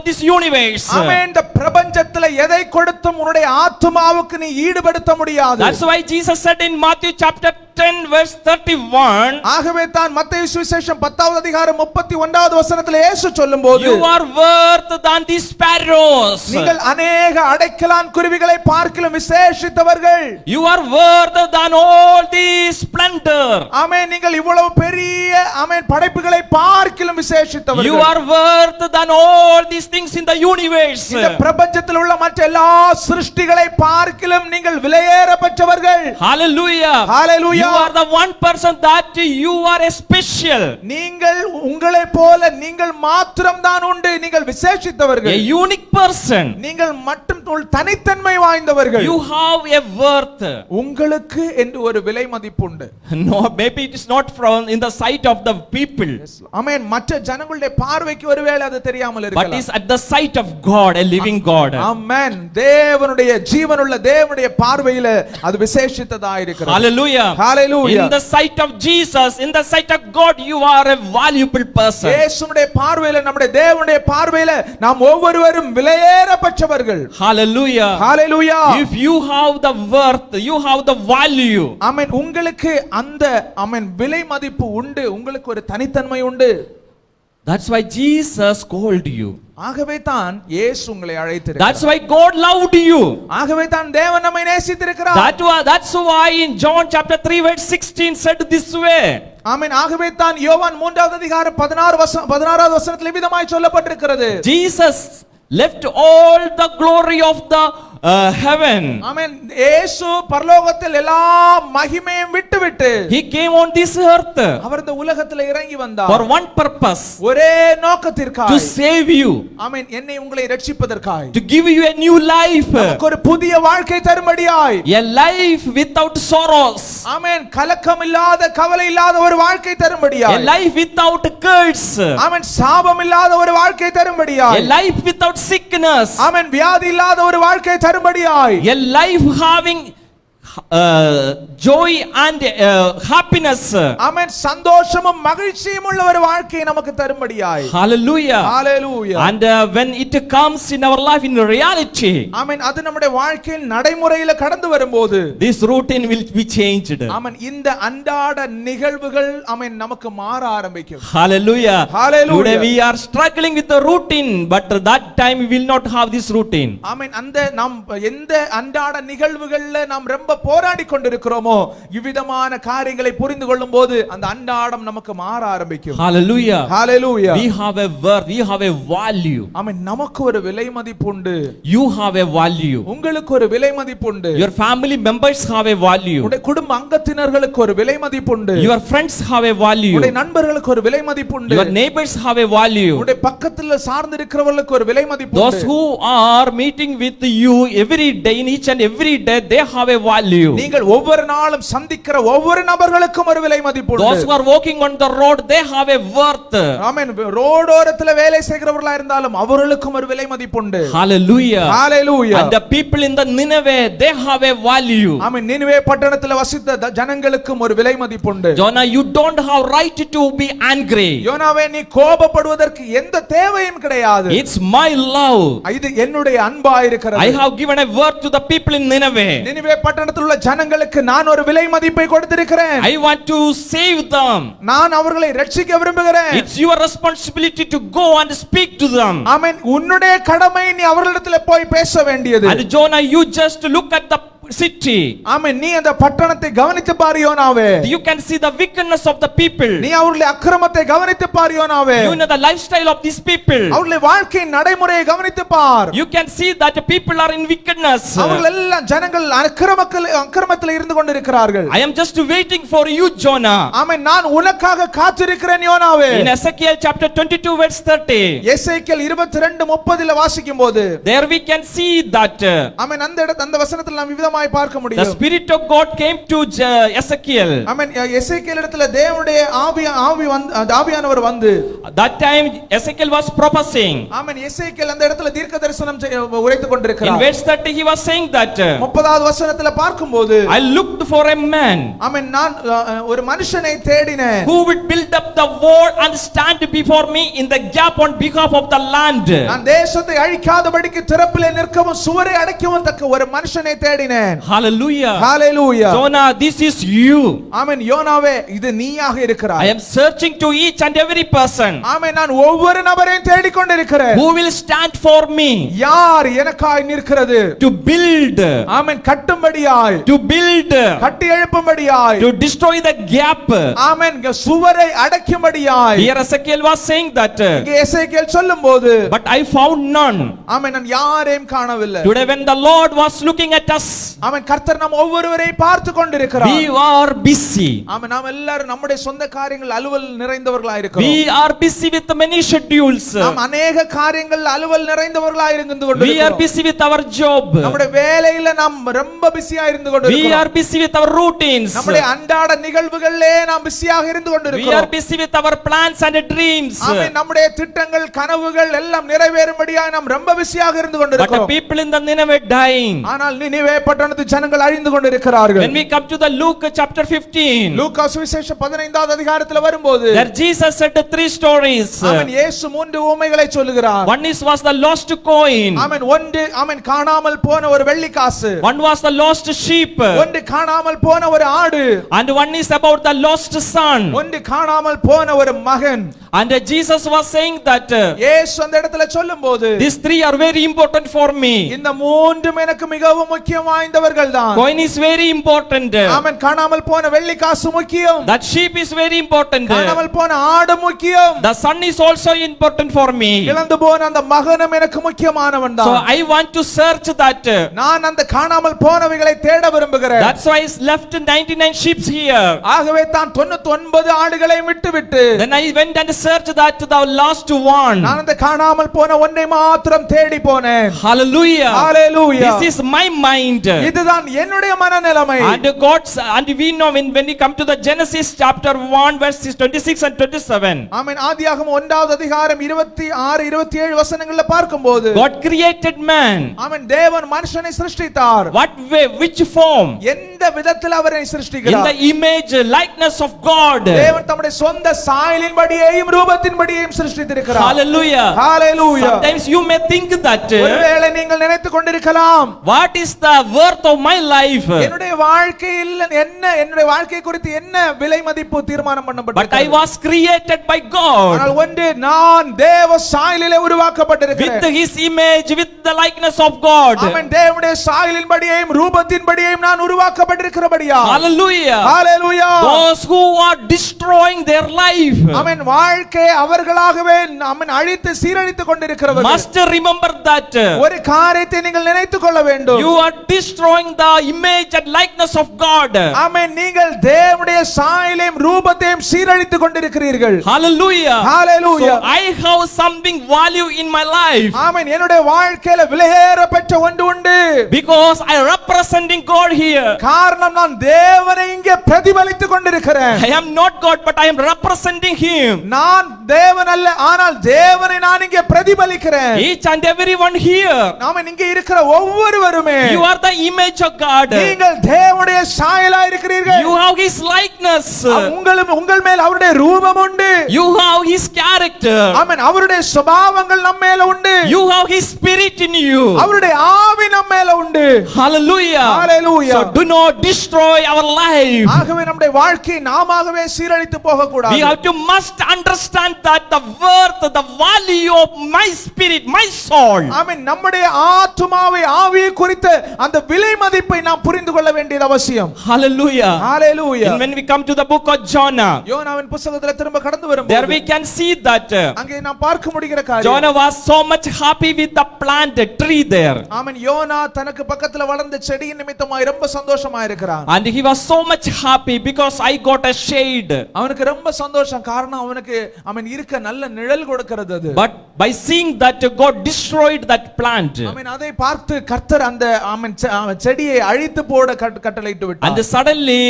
this universe. ஆமென். இந்த பிரபஞ்சத்துல எதை கொடுத்தும் உன்னுடைய ஆத்துமாவுக்கு நீ ஈடுபடுத்த முடியாது. That's why Jesus said in Matthew chapter 10 verse 31, ஆகவே தான் மத்தேயு சுவிசேஷம் 10வது அதிகாரம் 31வது வசனத்தில் இயேசு சொல்லும்போது, you are worth than the sparrows. நீங்கள் அநேக அடைக்கலான் குருவிகளை பார்க்கிலும் விசேஷித்தவர்கள். You are worth than all the splendor. ஆமென். நீங்கள் இவ்வளவு பெரிய ஆமென் படைப்புகளை பார்க்கிலும் விசேஷித்தவர்கள். You are worth than all these things in the universe. இந்த பிரபஞ்சத்தில் உள்ள மற்ற எல்லா சிருஷ்டிகளை பார்க்கிலும் நீங்கள் விலையேற பெற்றவர்கள். Hallelujah. Hallelujah. You are the one person that you are a special. நீங்கள் உங்களை போல நீங்கள் மாத்திரம் தான் உண்டு. நீங்கள் விசேஷித்தவர்கள். A unique person. நீங்கள் மட்டும் தனித்தன்மை வாய்ந்தவர்கள். You have a worth. உங்களுக்கு என்று ஒரு விலை மதிப்பு உண்டு. No, maybe it is not from in the sight of the people. ஆமென். மற்ற ஜனங்களுடைய பார்வைக்கு ஒருவேளை அது தெரியாமல் இருக்கலாம். But is at the sight of God, a living God. ஆமென். தேவனுடைய ஜீவனுள்ள தேவனுடைய பார்வையில அது விசேஷித்ததா இருக்கிறது. Hallelujah. Hallelujah. In the sight of Jesus, in the sight of God, you are a valuable person. இயேசுவுடைய பார்வையில நம்முடைய தேவனுடைய பார்வையில நாம் ஒவ்வொருவரும் விலையேற பெற்றவர்கள். Hallelujah. Hallelujah. If you have the worth, you have the value. ஆமென். உங்களுக்கு அந்த ஆமென் விலை மதிப்பு உண்டு. உங்களுக்கு ஒரு தனித்தன்மை உண்டு. That's why Jesus called you. ஆகவே தான் இயேசு உங்களை அழைத்திருக்கிறார். That's why God loved you. ஆகவே தான் தேவன் நம்மை நேசித்திருக்கிறார். That's why in John chapter 3 verse 16 said this way. ஆமென். ஆகவே தான் யோவான் 3வது அதிகாரம் 16வது வசனத்தில் விதமாய் சொல்லப்பட்டிருக்கிறது. Jesus left all the glory of the heaven. ஆமென். இயேசு பரலோகத்தில் எல்லா மகிமையும் விட்டுவிட்டு He came on this earth அவர் இந்த உலகத்தில் இறங்கி வந்தார். for one purpose, ஒரே நோக்கத்திற்காக. to save you, ஆமென். என்னை உங்களை ரட்சிப்பதற்காக. to give you a new life, நமக்கு ஒரு புதிய வாழ்க்கை தரும்படியாய். a life without sorrows, ஆமென். கலக்கம் இல்லாத கவலை இல்லாத ஒரு வாழ்க்கை a தரும்படியாய். life without curse, ஆமென். சாபம் இல்லாத ஒரு வாழ்க்கை a தரும்படியாய். life without sickness, ஆமென். வியாதி இல்லாத ஒரு வாழ்க்கை தரும்படியாய். a life having joy and happiness. ஆமென். சந்தோஷமும் மகிழ்ச்சியும் உள்ள ஒரு வாழ்க்கையை நமக்கு தரும்படியாய். Hallelujah. Hallelujah. And when it comes in our life in reality, ஆமென். அது நம்முடைய வாழ்க்கையின் நடைமுறையில கடந்து வரும்போது this routine will be changed. ஆமென். இந்த அன்றாட நிகழ்வுகள் ஆமென் நமக்கு மாற ஆரம்பிக்கும். Hallelujah. Hallelujah. Today we are struggling with the routine, but that time we will not have this routine. ஆமென். அந்த நாம் எந்த அன்றாட நிகழ்வுகள்ல நாம் ரொம்ப போராடி கொண்டிருக்கிறோமோ இவ்விதமான காரியங்களை புரிந்து கொள்ளும்போது அந்த அன்றாடம் நமக்கு மாற ஆரம்பிக்கும். Hallelujah. Hallelujah. We have a worth, we have a value. ஆமென். நமக்கு ஒரு விலை மதிப்பு உண்டு. You have a value. உங்களுக்கு ஒரு விலை மதிப்பு உண்டு. Your family members have a value. உங்களுடைய குடும்ப அங்கத்தினர்களுக்கு ஒரு விலை மதிப்பு உண்டு. Your friends have a value. உங்களுடைய நண்பர்களுக்கு ஒரு விலை மதிப்பு உண்டு. Your neighbors have a value. உங்களுடைய பக்கத்துல சார்ந்து இருக்கிறவர்களுக்கு ஒரு விலை மதிப்பு உண்டு. Those who are meeting with you every day, in each and every day, they have a value. நீங்கள் ஒவ்வொரு நாளும் சந்திக்கிற ஒவ்வொரு நபர்களுக்கும் ஒரு விலை மதிப்பு உண்டு. Those who are walking on the road, they have a worth. ஆமென். ரோடோரத்துல வேலை செய்கிறவர்களா இருந்தாலும் அவர்களுக்கும் ஒரு விலை மதிப்பு உண்டு. Hallelujah. Hallelujah. And the people in the Nineveh, they have a value. ஆமென். நினிவே பட்டணத்துல வசித்த ஜனங்களுக்கும் ஒரு விலை மதிப்பு உண்டு. Jonah, you don't have right to be angry. யோனாவே நீ கோபப்படுவதற்கு எந்த தேவையும் கிடையாது. It's my love. இது என்னுடைய அன்பா இருக்கிறது. I have given a word to the people in Nineveh. Nineveh பட்டணத்தில் உள்ள ஜனங்களுக்கு நான் ஒரு விலை மதிப்பை கொடுத்திருக்கிறேன். I want to save them. நான் அவர்களை ரட்சிக்க விரும்புகிறேன். It's your responsibility to go and speak to them. ஆமென். உன்னுடைய கடமை நீ அவர்களிடத்தில் போய் பேச வேண்டியது. And Jonah, you just look at the city. ஆமென். நீ அந்த பட்டணத்தை கவனித்து பார் யோனாவே. You can see the wickedness of the people. நீ அவர்களுடைய அக்கிரமத்தை கவனித்து பார் யோனாவே. You know the lifestyle of these people. அவர்களுடைய வாழ்க்கையின் நடைமுறையை கவனித்து பார். You can see that the people are in wickedness. அவர்கள் எல்லாம் ஜனங்கள் அக்கிரமத்தில் இருந்து கொண்டிருக்கிறார்கள். I am just waiting for you, Jonah. ஆமென். நான் உனக்காக காத்திருக்கிறேன் யோனாவே. In Ezekiel chapter 22 verse 30. எசேக்கியேல் 22:30ல வாசிக்கும்போது There we can see that ஆமென். அந்த வசனத்தில் நாம் விதமாய் பார்க்க the முடியும். spirit of God came to Ezekiel. ஆமென். எசேக்கியேல் இடத்துல தேவனுடைய ஆவியானவர் வந்து That time Ezekiel was prophesying. ஆமென். எசேக்கியேல் அந்த இடத்துல தீர்க்க தரிசனம் உரைத்துக் In கொண்டிருக்கிறார். verse 30 he was saying that 30வது வசனத்துல பார்க்கும்போது I looked for a man ஆமென். நான் ஒரு மனுஷனை தேடினேன். who would build up the wall and stand before me in the gap on behalf of the land. நான் தேசத்தை அழிக்காதபடிக்கு திறப்பிலே நிற்கவும் சுவரை அடைக்கவும் தக்க ஒரு மனுஷனை தேடினேன். Hallelujah. Hallelujah. Jonah, this is you. ஆமென். யோனாவே இது நீயாக I இருக்கிறாய். am searching to each and every person ஆமென். நான் ஒவ்வொரு நபரையும் தேடிக் கொண்டிருக்கிறேன். who will stand for me யார் எனக்காய் நிற்கிறது? to build, amen. கட்டும்படியாய், to build, கட்டி எழுப்பும்படியாய், to destroy the gap. ஆமென். சுவரை அடைக்கும்படியாய். Here Ezekiel was saying that இங்கே எசேக்கியேல் சொல்லும்போது but I found none. ஆமென். நான் யாரையும் காணவில்லை. Today when the Lord was looking at us, ஆமென். கர்த்தர் நாம் ஒவ்வொருவரையும் பார்த்து கொண்டிருக்கிறார். we are busy. ஆமென். நாம் எல்லாரும் நம்முடைய சொந்த காரியங்கள் அலுவல் நிறைந்தவர்களாய் இருக்கிறோம். We are busy with many schedules. நாம் அநேக காரியங்கள் அலுவல் நிறைந்தவர்களாய் இருந்து We are கொண்டிருக்கிறோம். busy with our job. நம்முடைய வேலையில நாம் ரொம்ப பிஸியா இருந்து We கொண்டிருக்கிறோம். are busy with our routines. நம்முடைய அன்றாட நிகழ்வுகளிலே நாம் பிஸியாக இருந்து We are கொண்டிருக்கிறோம். busy with our plans and dreams. ஆமென். நம்முடைய திட்டங்கள் கனவுகள் எல்லாம் நிறைவேறும்படியாக நாம் ரொம்ப பிஸியாக இருந்து But the கொண்டிருக்கிறோம். people in the Nineveh dying. ஆனால் நினிவே பட்டணத்து ஜனங்கள் அழிந்து கொண்டிருக்கிறார்கள். When we come to the Luke chapter 15, லூக்கா சுவிசேஷம் 15வது அதிகாரத்தில் வரும்போது there Jesus said 3 stories. ஆமென். இயேசு 3 உவமைகளை சொல்லுகிறார். One was the lost coin. ஆமென். ஒன்று ஆமென் காணாமல் போன ஒரு வெள்ளி காசு. One was the lost sheep. ஒன்று காணாமல் போன ஒரு ஆடு. And one is about the lost son. ஒன்று காணாமல் போன ஒரு மகன். And Jesus was saying that இயேசு அந்த இடத்துல சொல்லும்போது these three are very important for me. இந்த மூன்றும் எனக்கு மிகவும் முக்கியம் வாய்ந்தவர்கள் தான். Coin is very important. ஆமென். காணாமல் போன வெள்ளி காசு முக்கியம். That sheep is very important. காணாமல் போன ஆடு முக்கியம். The son is also important for me. இழந்து போன அந்த மகனும் எனக்கு முக்கியமானவன் So தான். I want to search that. நான் அந்த காணாமல் போனவைகளை தேட விரும்புகிறேன். That's why I left 99 sheep here. ஆகவே தான் 99 ஆடுகளை விட்டுவிட்டு Then I went and searched that the last one. நான் அந்த காணாமல் போன ஒன்றை மாத்திரம் தேடி போனேன். Hallelujah. Hallelujah. This is my mind. இதுதான் என்னுடைய மனநிலைமை. And God's, and we know when we come to the Genesis chapter 1 verses 26 and 27. ஆமென். ஆதியாகமம் 1வது அதிகாரம் 26 27 வசனங்கள்ல பார்க்கும்போது God created man. ஆமென். தேவன் மனுஷனை சிருஷ்டித்தார். What way, which form? எந்த விதத்தில் அவரை In சிருஷ்டிக்கிறார்? the image, likeness of God. தேவன் தம்முடைய சொந்த சாயலின்படியேயும் ரூபத்தின்படியேயும் சிருஷ்டித்திருக்கிறார். Hallelujah. Hallelujah. Sometimes you may think that ஒருவேளை நீங்கள் நினைத்துக் கொண்டிருக்கலாம், what is the worth of my life? என்னுடைய வாழ்க்கையில் என்ன, என்னுடைய வாழ்க்கை குறித்து என்ன விலை மதிப்பு தீர்மானம் But I பண்ணப்பட்டிருக்கிறது? was created by God ஆனால் ஒன்று, நான் தேவ சாயலிலே with உருவாக்கப்பட்டிருக்கிறேன். his image, with the likeness of God. ஆமென். தேவனுடைய சாயலின்படியேயும் ரூபத்தின்படியேயும் நான் உருவாக்கப்பட்டிருக்கிறபடியா. Hallelujah. Hallelujah. Those who are destroying their life ஆமென். வாழ்க்கை அவர்களாகவே ஆமென் அழித்து சீரழித்துக் கொண்டிருக்கிறவர்கள். must remember that ஒரு காரியத்தை நீங்கள் நினைத்துக் கொள்ள வேண்டும். you are destroying the image and likeness of God. ஆமென். நீங்கள் தேவனுடைய சாயலையும் ரூபத்தையும் சீரழித்துக் கொண்டிருக்கிறீர்கள். Hallelujah. Hallelujah. So I have something value in my life ஆமென். என்னுடைய வாழ்க்கையில விலையேற பெற்ற ஒன்று உண்டு. because I representing God here. காரணம் நான் தேவனை இங்கே பிரதிபலித்துக் கொண்டிருக்கிறேன். I am not God, but I am representing Him. நான் தேவன் அல்ல, ஆனால் தேவனை நான் இங்கே பிரதிபலிக்கிறேன். Each and everyone here, நாம இங்கே இருக்கிற ஒவ்வொருவருமே you are the image of God. நீங்கள் தேவனுடைய சாயலா இருக்கிறீர்கள். You have His likeness. உங்கள் மேல் அவருடைய ரூபம் உண்டு. You have His character. ஆமென். அவருடைய சுபாவங்கள் நம்ம மேல உண்டு. You have His spirit in you. அவருடைய ஆவி நம்ம மேல உண்டு. Hallelujah. Hallelujah. So do not destroy our life. ஆகவே நம்முடைய வாழ்க்கை நாமாகவே சீரழித்து போக கூடாது. We have to must understand that the worth, the value of my spirit, my soul. ஆமென். நம்முடைய ஆத்துமாவை ஆவியை குறித்த அந்த விலை மதிப்பை நாம் புரிந்து கொள்ள வேண்டியது அவசியம். Hallelujah. Hallelujah. And when we come to the book of Jonah, யோனாவின் புத்தகத்துல திரும்ப கடந்து there வரும்போது we can see that அங்கே நாம் பார்க்க முடிகிற காரியம், Jonah was so much happy with the plant tree there. ஆமென். யோனா தனக்கு பக்கத்துல வளர்ந்த செடியின் நிமித்தமாய் ரொம்ப சந்தோஷமா இருக்கிறான். And he was so much happy because I got a shade. அவனுக்கு ரொம்ப சந்தோஷம். காரணம் அவனுக்கு அவன் இருக்க நல்ல நிழல் கொடுக்கிறது அது. But by seeing that God destroyed that plant. ஆமென். அதை பார்த்து கர்த்தர் அந்த ஆமென் செடியை அழித்து போட கட்டளையிட்டு விட்டார். And suddenly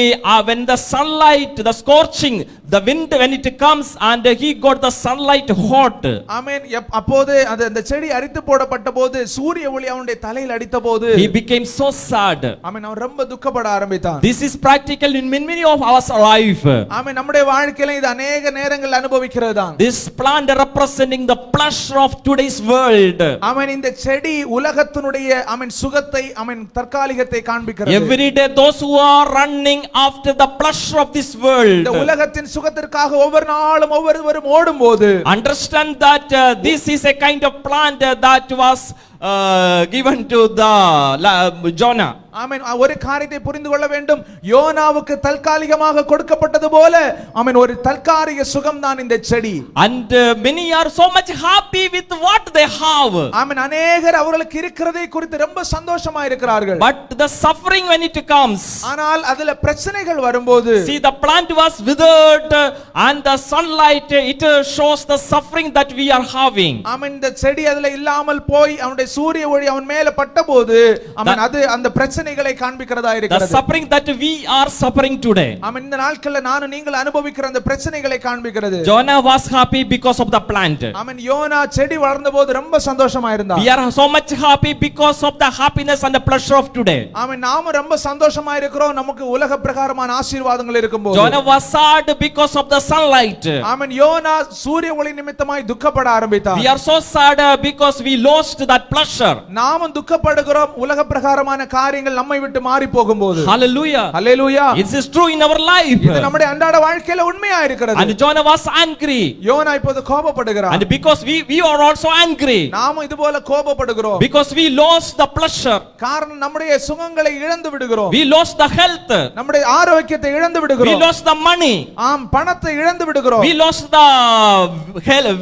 when the sunlight, the scorching, the wind when it comes and he got the sunlight hot. ஆமென். அப்போது அந்த செடி அழித்து போடப்பட்ட போது சூரிய ஒளி அவனுடைய தலையில் அடித்த போது He became so sad. ஆமென். அவன் ரொம்ப துக்கப்பட ஆரம்பித்தான். This is practical in many of our life. ஆமென். நம்முடைய வாழ்க்கையில இது अनेक நேரங்கள் அனுபவிக்கிறதுதான். This plant representing the pleasure of today's world. ஆமென். இந்த செடி உலகத்தினுடைய ஆமென் சுகத்தை ஆமென் தற்காலிகத்தை காண்பிக்கிறது. Every day those who are running after the pleasure of this world, இந்த உலகத்தின் சுகத்திற்காக ஒவ்வொரு நாளும் ஒவ்வொருவரும் ஓடும்போது understand that this is a kind of plant that was given to the Jonah. ஆமென். ஒரு காரியத்தை புரிந்து கொள்ள வேண்டும். யோனாவுக்கு தற்காலிகமாக கொடுக்கப்பட்டது போல ஆமென் ஒரு தற்காலிக சுகம் தான் இந்த செடி. And many are so much happy with what they have. ஆமென். अनेகர் அவர்களுக்கு இருக்கிறதை குறித்து ரொம்ப சந்தோஷமா இருக்கிறார்கள். But the suffering when it comes, ஆனால் அதுல பிரச்சனைகள் வரும்போது see the plant was withered and the sunlight it shows the suffering that we are having. ஆமென். இந்த செடி அதுல இல்லாமல் போய் அவனுடைய சூரிய ஒளி அவன் மேல பட்டபோது ஆமென் அது அந்த பிரச்சனைகளை காண்பிக்கிறதா The இருக்கிறது. suffering that we are suffering today. ஆமென். இந்த நாட்கள்ல நானும் நீங்கள் அனுபவிக்கிற அந்த பிரச்சனைகளை காண்பிக்கிறது. Jonah was happy because of the plant. ஆமென். யோனா செடி வளர்ந்தபோது ரொம்ப சந்தோஷமா இருந்தான். We are so much happy because of the happiness and the pleasure of today. ஆமென். நாம ரொம்ப சந்தோஷமா இருக்கிறோம் நமக்கு உலக பிரகாரமான ஆசீர்வாதங்கள் இருக்கும்போது. Jonah was sad because of the sunlight. ஆமென். யோனா சூரிய ஒளி நிமித்தமாய் துக்கப்பட ஆரம்பித்தான். We are so sad because we lost that pleasure. நாமும் துக்கப்படுகிறோம் உலக பிரகாரமான காரியங்களை காரியங்கள் நம்மை விட்டு மாறி போகும்போது Hallelujah. Hallelujah It is true in our life. இது நம்முடைய அன்றாட வாழ்க்கையில உண்மையா இருக்கிறது. And Jonah was angry. யோனா இப்போது கோபப்படுகிறார். And because we are also angry. நாமும் இது போல கோபப்படுகிறோம். Because we lost the pleasure. காரணம் நம்முடைய சுகங்களை இழந்து விடுகிறோம். We lost the health. நம்முடைய ஆரோக்கியத்தை இழந்து We விடுகிறோம். lost the money. ஆம் பணத்தை இழந்து விடுகிறோம். We lost the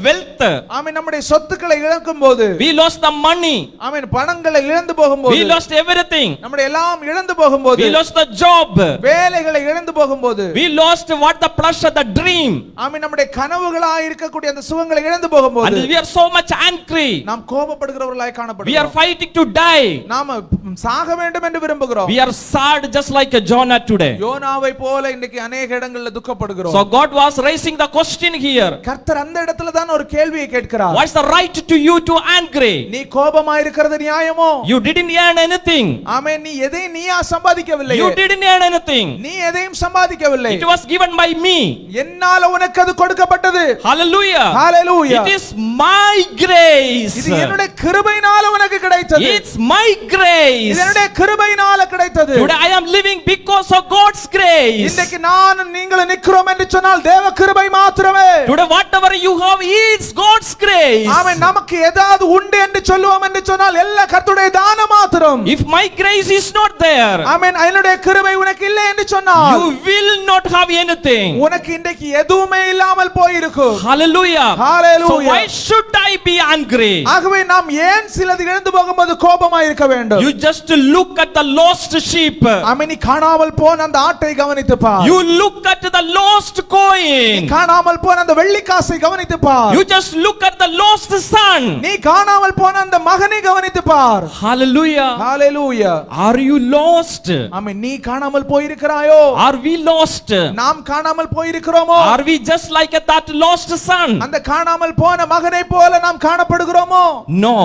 wealth. ஆமென் நம்முடைய சொத்துக்களை இழக்கும்போது We lost the money. ஆமென் பணங்களை இழந்து போகும்போது We lost everything. நம்முடைய எல்லாம் இழந்து போகும்போது We lost the job. வேலைகளை இழந்து போகும்போது We lost what the pleasure, the dream. ஆமென் நம்முடைய கனவுகளாய் இருக்கக்கூடிய அந்த சுகங்களை இழந்து போகும்போது And we are so much angry. நாம் கோபப்படுகிறவர்களாய் We are காணப்படுகிறோம். fighting to die. நாம சாக வேண்டும் என்று விரும்புகிறோம். We are sad just like a Jonah today. யோனாவை போல இன்னைக்கு अनेक இடங்களில் துக்கப்படுகிறோம். So God was raising the question here. கர்த்தர் அந்த இடத்துல தான் ஒரு கேள்வியை கேட்கிறார். What's the right to you to angry? நீ கோபமாய் இருக்கிறது நியாயமோ? You didn't earn anything. ஆமென் நீ எதையும் நீயா சம்பாதிக்கவில்லை. You didn't earn anything. நீ எதையும் சம்பாதிக்கவில்லை. It was given by me. என்னால உனக்கு அது கொடுக்கப்பட்டது. Hallelujah. Hallelujah. It is my grace. இது என்னுடைய கிருபையினால உனக்கு கிடைத்தது. It's my grace. இது என்னுடைய கிருபையினால கிடைத்தது. Today I am living because of God's grace. இன்னைக்கு நானும் நீங்களும் நிக்கிறோம் என்று சொன்னால் தேவ கிருபை மாத்திரமே. Today whatever you have is God's grace. ஆமென் நமக்கு ஏதாவது உண்டு என்று சொல்லுவோம் என்று சொன்னால் எல்லா கர்த்தருடைய தானம் மாத்திரம். If my grace is not there, ஆமென் என்னுடைய கிருபை உனக்கு இல்லை என்று சொன்னால் you will not have anything. உனக்கு இன்றைக்கு எதுவுமே இல்லாமல் போயிருக்கும். Hallelujah. Hallelujah. So why should I be angry? ஆகவே நாம் ஏன் சிலது இழந்து போகும்போது கோபமாய் இருக்க வேண்டும்? You just look at the lost sheep. ஆமென் நீ காணாமல் போன அந்த ஆட்டை கவனித்து பார். You look at the lost coin. காணாமல் போன அந்த வெள்ளி காசை கவனித்து பார். You just look at the lost son. நீ காணாமல் போன அந்த மகனை கவனித்து பார். Hallelujah. Hallelujah. Are you lost? ஆமென் நீ காணாமல் போயிருக்கிறாயோ? Are we lost? நாம் காணாமல் போயிருக்கிறோமோ? Are we just like that lost son? அந்த காணாமல் போன மகனை போல நாம் காணப்படுகிறோமோ? No.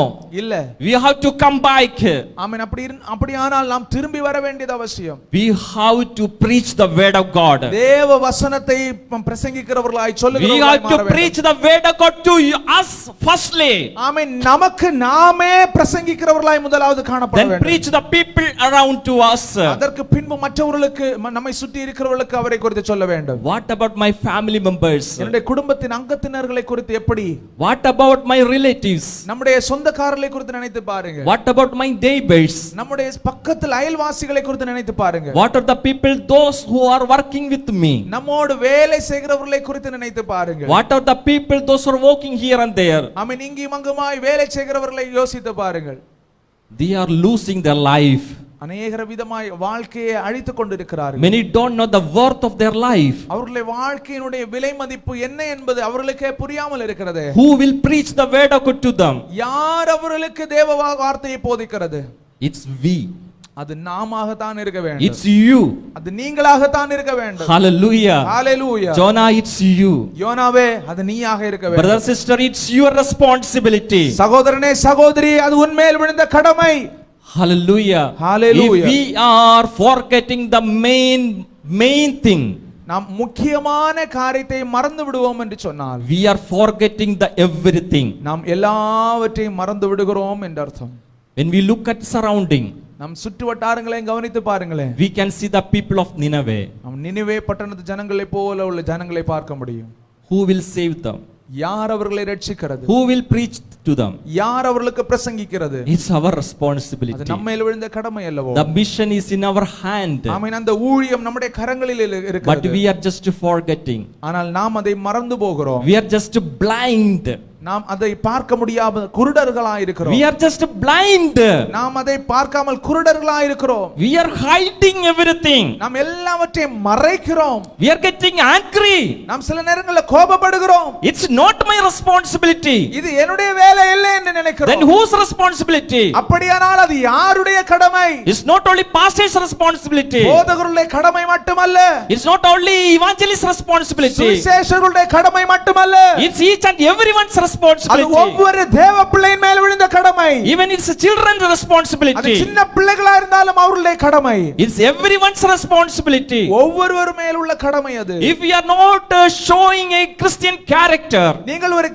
இல்ல. We have to come back. ஆமென் அப்படியானால் நாம் திரும்பி வர வேண்டியது அவசியம். We have to preach the word of God. தேவ வசனத்தை பிரசங்கிக்கிறவர்களாய் We சொல்லுகிறவர்களாய் have to மாற வேண்டும். preach the word of God to us firstly. ஆமென் நமக்கு நாமே பிரசங்கிக்கிறவர்களாய் முதலாவது காணப்பட Then வேண்டும். preach the people around to us. அதற்கு பின்பு மற்றவர்களுக்கு நம்மை சுற்றி இருக்கிறவர்களுக்கு அவரை குறித்து சொல்ல வேண்டும். What about my family members? என்னுடைய குடும்பத்தின் அங்கத்தினர்களை குறித்து எப்படி? What about my relatives? நம்முடைய சொந்தக்காரர்களை குறித்து நினைத்து பாருங்க. What about my neighbors? நம்முடைய பக்கத்தில் அயல்வாசிகளை குறித்து நினைத்து பாருங்க. What are the people, those who are working with me? நம்மோடு வேலை செய்கிறவர்களை குறித்து நினைத்து பாருங்க. What are the people, those who are working here and there? ஆமென் இங்கும் அங்குமாய் வேலை செய்கிறவர்களை யோசித்து பாருங்கள். They are losing their life. அநேக விதமாய் வாழ்க்கையை அழித்துக் கொண்டிருக்கிறார்கள். Many don't know the worth of their life. அவர்களுடைய வாழ்க்கையினுடைய விலை மதிப்பு என்ன என்பது அவர்களுக்கே புரியாமல் இருக்கிறது. Who will preach the word of God to them? யார் அவர்களுக்கு தேவ வார்த்தையை போதிக்கிறது? It's we. அது நாமாக தான் இருக்க வேண்டும். It's you. அது நீங்களாக தான் இருக்க வேண்டும். Hallelujah. Hallelujah. Jonah, it's you. யோனாவே அது நீயாக இருக்க வேண்டும். Brother, sister, it's your responsibility. சகோதரனே சகோதரி அது உன்மேல் விழுந்த கடமை. Hallelujah. Hallelujah. If we are forgetting the main thing, நாம் முக்கியமான காரியத்தை மறந்து விடுவோம் என்று சொன்னால் we are forgetting the everything. நாம் எல்லாவற்றையும் மறந்து விடுகிறோம் என்று அர்த்தம். When we look at surrounding, நம் சுற்று வட்டாரங்களையும் கவனித்து பாருங்களேன். we can see the people of Nineveh. நாம் நினிவே பட்டணத்து ஜனங்களை போல உள்ள ஜனங்களை பார்க்க முடியும். Who will save them? யார் அவர்களை ரட்சிக்கிறது? Who will preach to them? யார் அவர்களுக்கு பிரசங்கிக்கிறது? It's our அது responsibility. நம்மேல் விழுந்த கடமை அல்லவோ? The mission is in our hand. ஆமென் அந்த ஊழியம் நம்முடைய கரங்களில் But இருக்கிறது. we are just forgetting. ஆனால் நாம் அதை மறந்து போகிறோம். We are just blind. நாம் அதை பார்க்க முடியாத குருடர்களாய் இருக்கிறோம். We are just blind. நாம் அதை பார்க்காமல் குருடர்களாய் இருக்கிறோம். We are hiding everything. நாம் எல்லாவற்றையும் மறைக்கிறோம். We are getting angry. நாம் சில நேரங்களில் கோபப்படுகிறோம். It's not my responsibility. இது என்னுடைய வேலை இல்லை என்று Then நினைக்கிறோம். whose responsibility? அப்படியானால் அது யாருடைய கடமை? It's not only pastor's responsibility. போதகருடைய கடமை மட்டுமல்ல. It's not only evangelist's responsibility. சுவிசேஷகருடைய கடமை மட்டுமல்ல. It's each and everyone's responsibility. responsibility. ஒவ்வொரு தேவ பிள்ளையின் மேல் விழுந்த கடமை. Even it's a children's அது responsibility. சின்ன பிள்ளைகளா இருந்தாலும் அவர்களுடைய கடமை. It's everyone's responsibility. ஒவ்வொருவர் மேல் உள்ள கடமை அது. If we are not showing a Christian character, நீங்கள் ஒரு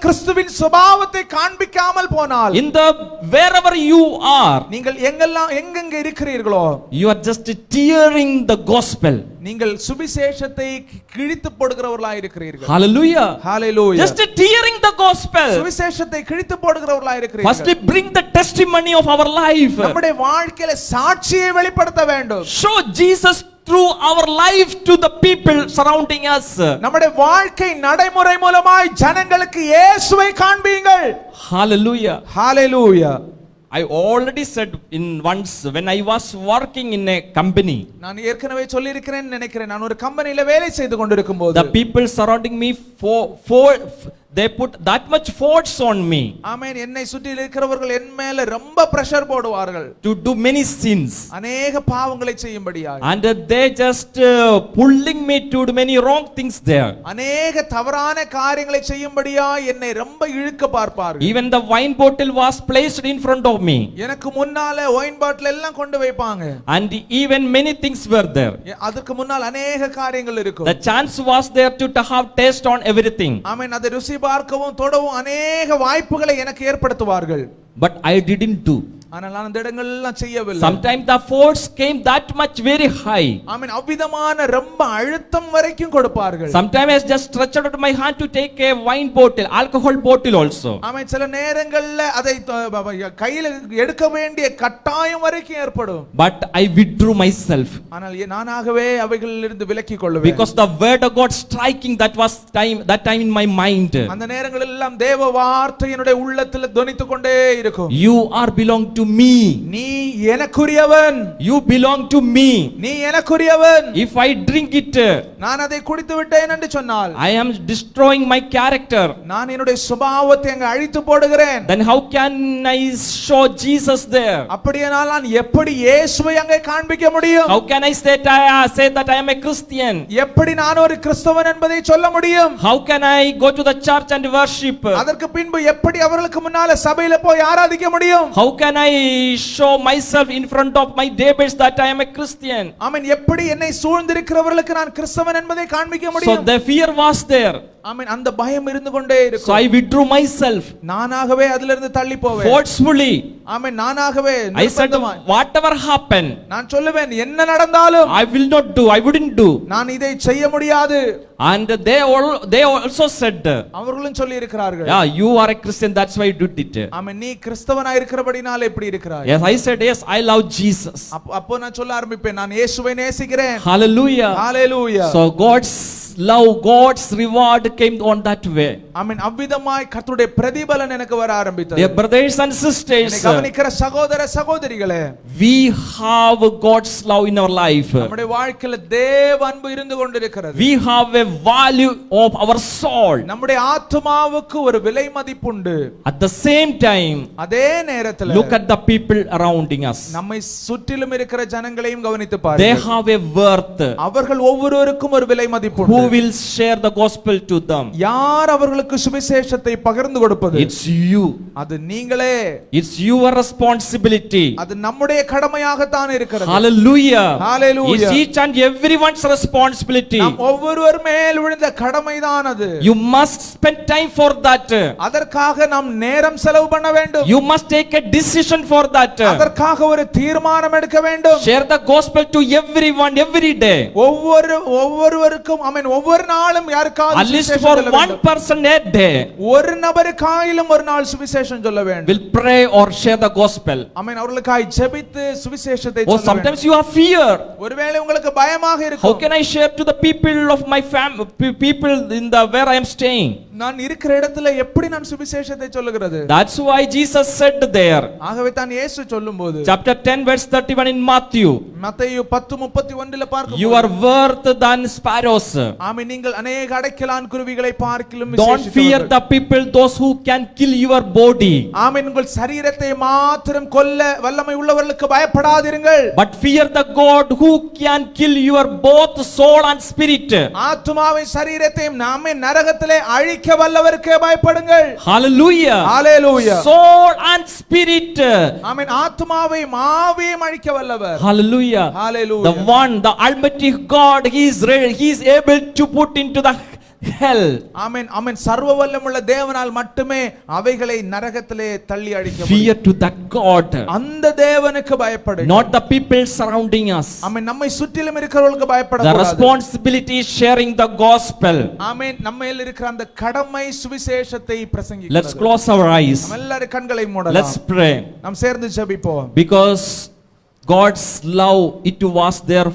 கிறிஸ்துவின் சுபாவத்தை காண்பிக்காமல் போனால், in the wherever you are, நீங்கள் எங்கெங்க இருக்கிறீர்களோ, you are just tearing the gospel. நீங்கள் சுவிசேஷத்தை கிழித்து போடுகிறவர்களாய் இருக்கிறீர்கள். Hallelujah. Hallelujah. Just tearing the gospel. சுவிசேஷத்தை கிழித்து போடுகிறவர்களாய் இருக்கிறீர்கள். First bring the testimony of our life. நம்முடைய வாழ்க்கையில சாட்சியை வெளிப்படுத்த வேண்டும். Show Jesus through our life to the people surrounding us. நம்முடைய வாழ்க்கை நடைமுறை மூலமாய் ஜனங்களுக்கு இயேசுவை காண்பீங்கள். Hallelujah. Hallelujah. I already said in once when I was working in a company, நான் ஏற்கனவே சொல்லி இருக்கிறேன் நினைக்கிறேன். நான் ஒரு கம்பெனில வேலை செய்து கொண்டிருக்கும் போது, the people surrounding me they put that much force on me. ஆமென். என்னை சுற்றி இருக்கிறவர்கள் என் மேல ரொம்ப பிரஷர் போடுவார்கள். To do many sins. அநேக பாவங்களை செய்யும்படியாக. And they just pulling me to do many wrong things there. அநேக தவறான காரியங்களை செய்யும்படியாக என்னை ரொம்ப இழுக்க பார்ப்பார்கள். Even the wine bottle was placed in front of me. எனக்கு முன்னால ஒயின் பாட்டில் எல்லாம் கொண்டு வைப்பாங்க. And even many things were there. அதற்கு முன்னால் அநேக காரியங்கள் இருக்கும். The chance was there to have taste on everything. ஆமென். அதை ருசி பார்க்கவும் தொடவும் அநேக வாய்ப்புகளை எனக்கு ஏற்படுத்துவார்கள். But I didn't do. ஆனால் நான் அந்த இடங்கள் எல்லாம் செய்யவில்லை. Sometimes the force came that much very high. ஆமென். அவ்விதமான ரொம்ப அழுத்தம் வரைக்கும் கொடுப்பார்கள். Sometimes I just stretched out my hand to take a wine bottle, alcohol bottle also. ஆமென். சில நேரங்கள்ல அதை கையில எடுக்க வேண்டிய கட்டாயம் வரைக்கும் ஏற்படும். But I withdrew myself. ஆனால் நானாகவே அவைகளிலிருந்து விலக்கிக் கொள்வேன். Because the word of God striking that time in my mind. அந்த நேரங்கள் எல்லாம் தேவ வார்த்தை என்னுடைய உள்ளத்தில் தொனித்துக் கொண்டே இருக்கும். You are belong to me. நீ எனக்குரியவன். You belong to me. நீ எனக்குரியவன். If I drink it, நான் அதை குடித்து விட்டேன் என்று சொன்னால், I am destroying my character. நான் என்னுடைய சுபாவத்தை அங்க அழித்து போடுகிறேன். Then how can I show Jesus there? அப்படியானால் நான் எப்படி இயேசுவை அங்கே காண்பிக்க முடியும்? How can I say that I am a Christian? எப்படி நான் ஒரு கிறிஸ்தவன் என்பதை சொல்ல முடியும்? How can I go to the church and worship? அதற்கு பின்பு எப்படி அவர்களுக்கு முன்னால சபையில போய் ஆராதிக்க முடியும்? How can I show myself in front of my neighbors that I am a Christian? ஆமென். எப்படி என்னை சூழ்ந்திருக்கிறவர்களுக்கு நான் கிறிஸ்தவன் என்பதை காண்பிக்க So முடியும்? the fear was there. ஆமென். அந்த பயம் இருந்து கொண்டே So இருக்கும். I withdrew myself நானாகவே அதிலிருந்து தள்ளி போவேன். forcefully. ஆமென். நானாகவே I said whatever happened, நான் சொல்லுவேன் என்ன நடந்தாலும் I will not do, I wouldn't do. நான் இதை செய்ய முடியாது. And they also said, அவர்களும் சொல்லி இருக்கிறார்கள். yeah, you are a Christian, that's why you did it. ஆமென். நீ கிறிஸ்தவனா இருக்கிறபடினால இப்படி இருக்கிறாய். Yes, I said, yes, I love Jesus. அப்போ நான் சொல்ல ஆரம்பிப்பேன், நான் இயேசுவை நேசிக்கிறேன். Hallelujah. ஹalleluya. So God's love, God's reward came on that way. ஆமென். அவ்விதமாய் கர்த்தருடைய பிரதிபலன் எனக்கு வர ஆரம்பித்தது. Dear brothers and sisters, என்னை கவனிக்கிற சகோதர சகோதரிகளே, we have God's love in our life. நம்முடைய வாழ்க்கையில தேவ அன்பு இருந்து கொண்டிருக்கிறது. We have a value of our soul. நம்முடைய ஆத்துமாவுக்கு ஒரு விலை மதிப்புண்டு. At the same time, அதே நேரத்தில் look at the people surrounding us. நம்மை சுற்றிலும் இருக்கிற ஜனங்களையும் கவனித்து They பாருங்கள். have a worth. அவர்கள் ஒவ்வொருவருக்கும் ஒரு விலை மதிப்புண்டு. Who will share the gospel to them? யார் அவர்களுக்கு சுவிசேஷத்தை பகிர்ந்து கொடுப்பது? It's you. அது நீங்களே. It's your responsibility. அது நம்முடைய கடமையாக தான் இருக்கிறது. Hallelujah. Hallelujah. It's each and everyone's responsibility. நாம் ஒவ்வொருவர் மேல் விழுந்த கடமைதான் அது. You must spend time for that. அதற்காக நாம் நேரம் செலவு பண்ண வேண்டும். You must take a decision for that. அதற்காக ஒரு தீர்மானம் எடுக்க வேண்டும். Share the gospel to everyone every day. ஒவ்வொருவருக்கும் ஆமென். ஒவ்வொரு நாளும் யாருக்காவது At least சுவிசேஷம் for சொல்ல one வேண்டும். person a day. ஒரு நபருக்காயிலும் ஒரு நாள் சுவிசேஷம் சொல்ல வேண்டும். Will pray or share the gospel. ஆமென். அவர்களுக்காய் ஜெபித்து சுவிசேஷத்தை Or சொல்ல வேண்டும். sometimes you have fear. ஒருவேளை உங்களுக்கு பயமாக How இருக்கும். can I share to the people of my people in the where I am staying? நான் இருக்கிற இடத்துல எப்படி நான் சுவிசேஷத்தை சொல்லுகிறது? That's why Jesus said there. ஆகவே தான் இயேசு சொல்லும்போது Chapter 10 verse 31 in Matthew. மத்தேயு 10:31ல பார்க்கும்போது, You are worth than sparrows. ஆமென். நீங்கள் अनेक அடைக்கலான் குருவிகளை பார்க்கிலும் Don't fear the people, those who can kill your body. ஆமென். உங்கள் சரீரத்தை மாத்திரம் கொல்ல வல்லமை உள்ளவர்களுக்கு பயப்படாதிருங்கள். But fear the God who can kill your both soul and spirit. ஆத்துமாவை சரீரத்தையும் நாமே நரகத்திலே அழிக்க அழிக்க வல்லவருக்கே பயப்படுங்கள். Hallelujah. Hallelujah. Soul and spirit. ஆமென். ஆத்துமாவையும் ஆவியையும் அழிக்க வல்லவர். Hallelujah. Hallelujah. The one, the Almighty God, He is able to put into the hell. ஆமென். ஆமென். சர்வ வல்லமுள்ள தேவனால் மட்டுமே அவைகளை நரகத்திலே தள்ளி அழிக்க முடியும். Fear to that God. அந்த தேவனுக்கு பயப்படுங்கள். Not the people surrounding us. ஆமென். நம்மை சுற்றிலும் இருக்கிறவர்களுக்கு The பயப்படக்கூடாது. responsibility is sharing the gospel. ஆமென். நம்மையில் இருக்கிற அந்த கடமை சுவிசேஷத்தை பிரசங்கிக்கிறது. Let's close our eyes. நம்ம எல்லாரும் கண்களை மூடலாம். Let's pray. நாம் சேர்ந்து ஜெபிப்போம். Because God's love, it was there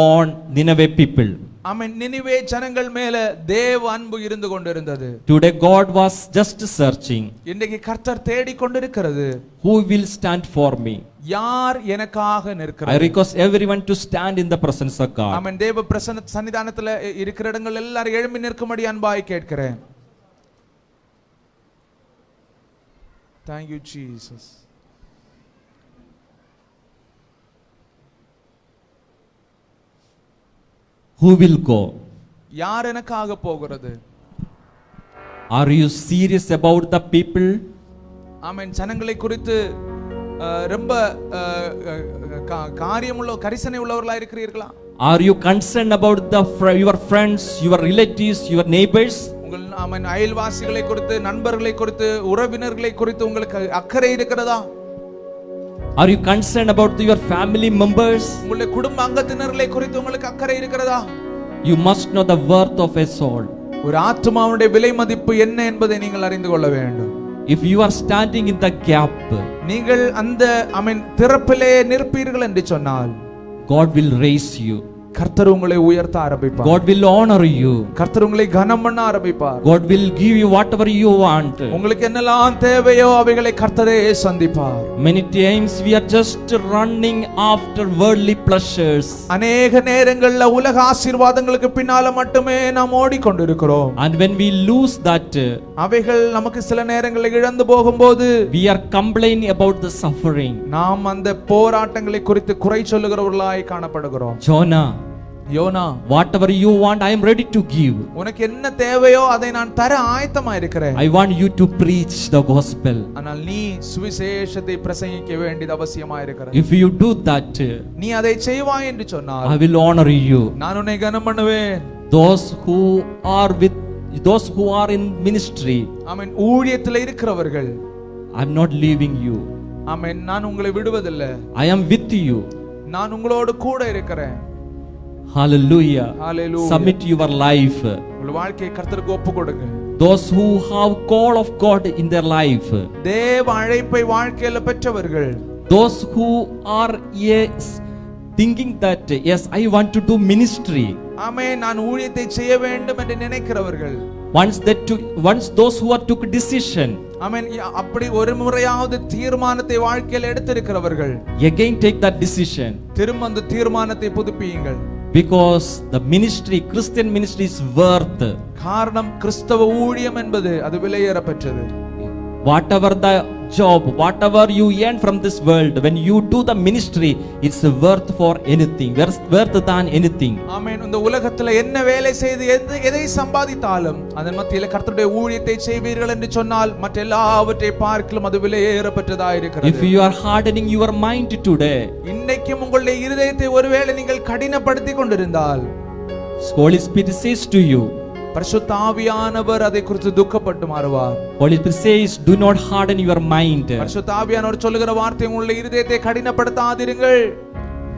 on Nineveh people. ஆமென். நினிவே ஜனங்கள் மேல தேவ அன்பு இருந்து கொண்டிருந்தது. Today God was just searching. இன்றைக்கு கர்த்தர் தேடிக் கொண்டிருக்கிறது. Who will stand for me? யார் எனக்காக I நிற்கிறார்? request everyone to stand in the presence of God. ஆமென். தேவ பிரசன்ன சன்னிதானத்துல இருக்கிற இடங்கள் எல்லாரும் எழும்பி நிற்கும்படி அன்பாய் கேட்கிறேன். Thank you Jesus. Who will go? யார் எனக்காக போகிறது? Are you serious about the people? ஆமென். ஜனங்களை குறித்து ரொம்ப காரியமுள்ள கரிசனை உள்ளவர்களா இருக்கிறீர்களா? Are you concerned about your friends, your relatives, your neighbors? உங்கள் ஆமென் அயல்வாசிகளை குறித்து, நண்பர்களை குறித்து, உறவினர்களை குறித்து உங்களுக்கு அக்கறை இருக்கிறதா? Are you concerned about your family members? உங்களுடைய குடும்ப அங்கத்தினர்களை குறித்து உங்களுக்கு அக்கறை இருக்கிறதா? You must know the worth of a soul. ஒரு ஆத்துமாவுடைய விலை மதிப்பு என்ன என்பதை நீங்கள் அறிந்து கொள்ள வேண்டும். If you are standing in the gap, நீங்கள் அந்த ஆமென் திறப்பிலே நிற்பீர்கள் என்று சொன்னால் God will raise you. கர்த்தர் உங்களை உயர்த்த ஆரம்பிப்பார். God will honor you. கர்த்தர் உங்களை கனம் பண்ண ஆரம்பிப்பார். God will give you whatever you want. உங்களுக்கு என்னெல்லாம் தேவையோ அவைகளை கர்த்தரே சந்திப்பார். Many times we are just running after worldly pleasures. அநேக நேரங்கள்ல உலக ஆசீர்வாதங்களுக்கு பின்னால மட்டுமே நாம் ஓடிக்கொண்டிருக்கிறோம். And when we lose that, அவைகள் நமக்கு சில நேரங்களில் இழந்து போகும்போது we are complaining about the suffering. நாம் அந்த போராட்டங்களை குறித்து குறை சொல்லுகிறவர்களாய் காணப்படுகிறோம். Jonah, whatever you want, I am ready to give. உனக்கு என்ன தேவையோ அதை நான் தர ஆயத்தமா இருக்கிறேன். I want you to preach the gospel. ஆனால் நீ சுவிசேஷத்தை பிரசங்கிக்க வேண்டியது அவசியமா இருக்கிறது. If you do that, நீ அதை செய்வாய் என்று சொன்னால் I will honor you. நான் உன்னை கனம் பண்ணுவேன். Those who are in ministry, ஆமென். ஊழியத்தில் இருக்கிறவர்கள், I am not leaving you. ஆமென். நான் உங்களை விடுவதில்லை. I am with you. நான் உங்களோடு கூட இருக்கிறேன். Hallelujah. Hallelujah. Submit your life. உங்கள் வாழ்க்கையை கர்த்தருக்கு ஒப்பு கொடுங்க. Those who have call of God in their life, தேவ அழைப்பை வாழ்க்கையில பெற்றவர்கள், those who are thinking that yes, I want to do ministry. ஆமென். நான் ஊழியத்தை செய்ய வேண்டும் என்று நினைக்கிறவர்கள், once those who are took decision, ஆமென், அப்படி ஒரு முறையாவது தீர்மானத்தை வாழ்க்கையில் எடுத்திருக்கிறவர்கள், again take that decision. திரும்ப அந்த தீர்மானத்தை புதுப்பியுங்கள். Because the ministry, Christian ministry is worth. காரணம் கிறிஸ்தவ ஊழியம் என்பது அது விலையேற பெற்றது. Whatever the job, whatever you earn from this world, when you do the ministry, it's worth for anything, worth than anything. ஆமென். இந்த உலகத்துல என்ன வேலை செய்து எதை சம்பாதித்தாலும் அதன் மத்தியில கர்த்தருடைய ஊழியத்தை செய்வீர்கள் என்று சொன்னால் மற்ற எல்லாவற்றை பார்க்கலும் அது விலையேற பெற்றதாக இருக்கிறது. If you are hardening your mind today, இன்னைக்கும் உங்களுடைய இருதயத்தை ஒருவேளை நீங்கள் கடினப்படுத்தி கொண்டிருந்தால், Holy Spirit says to you, பரிசுத்த ஆவியானவர் அதை குறித்து துக்கப்பட்டு மாறுவார். Holy Spirit says, do not harden your mind. பரிசுத்த ஆவியானவர் சொல்லுகிற வார்த்தை, உங்களுடைய இருதயத்தை கடினப்படுத்தாதீர்கள்.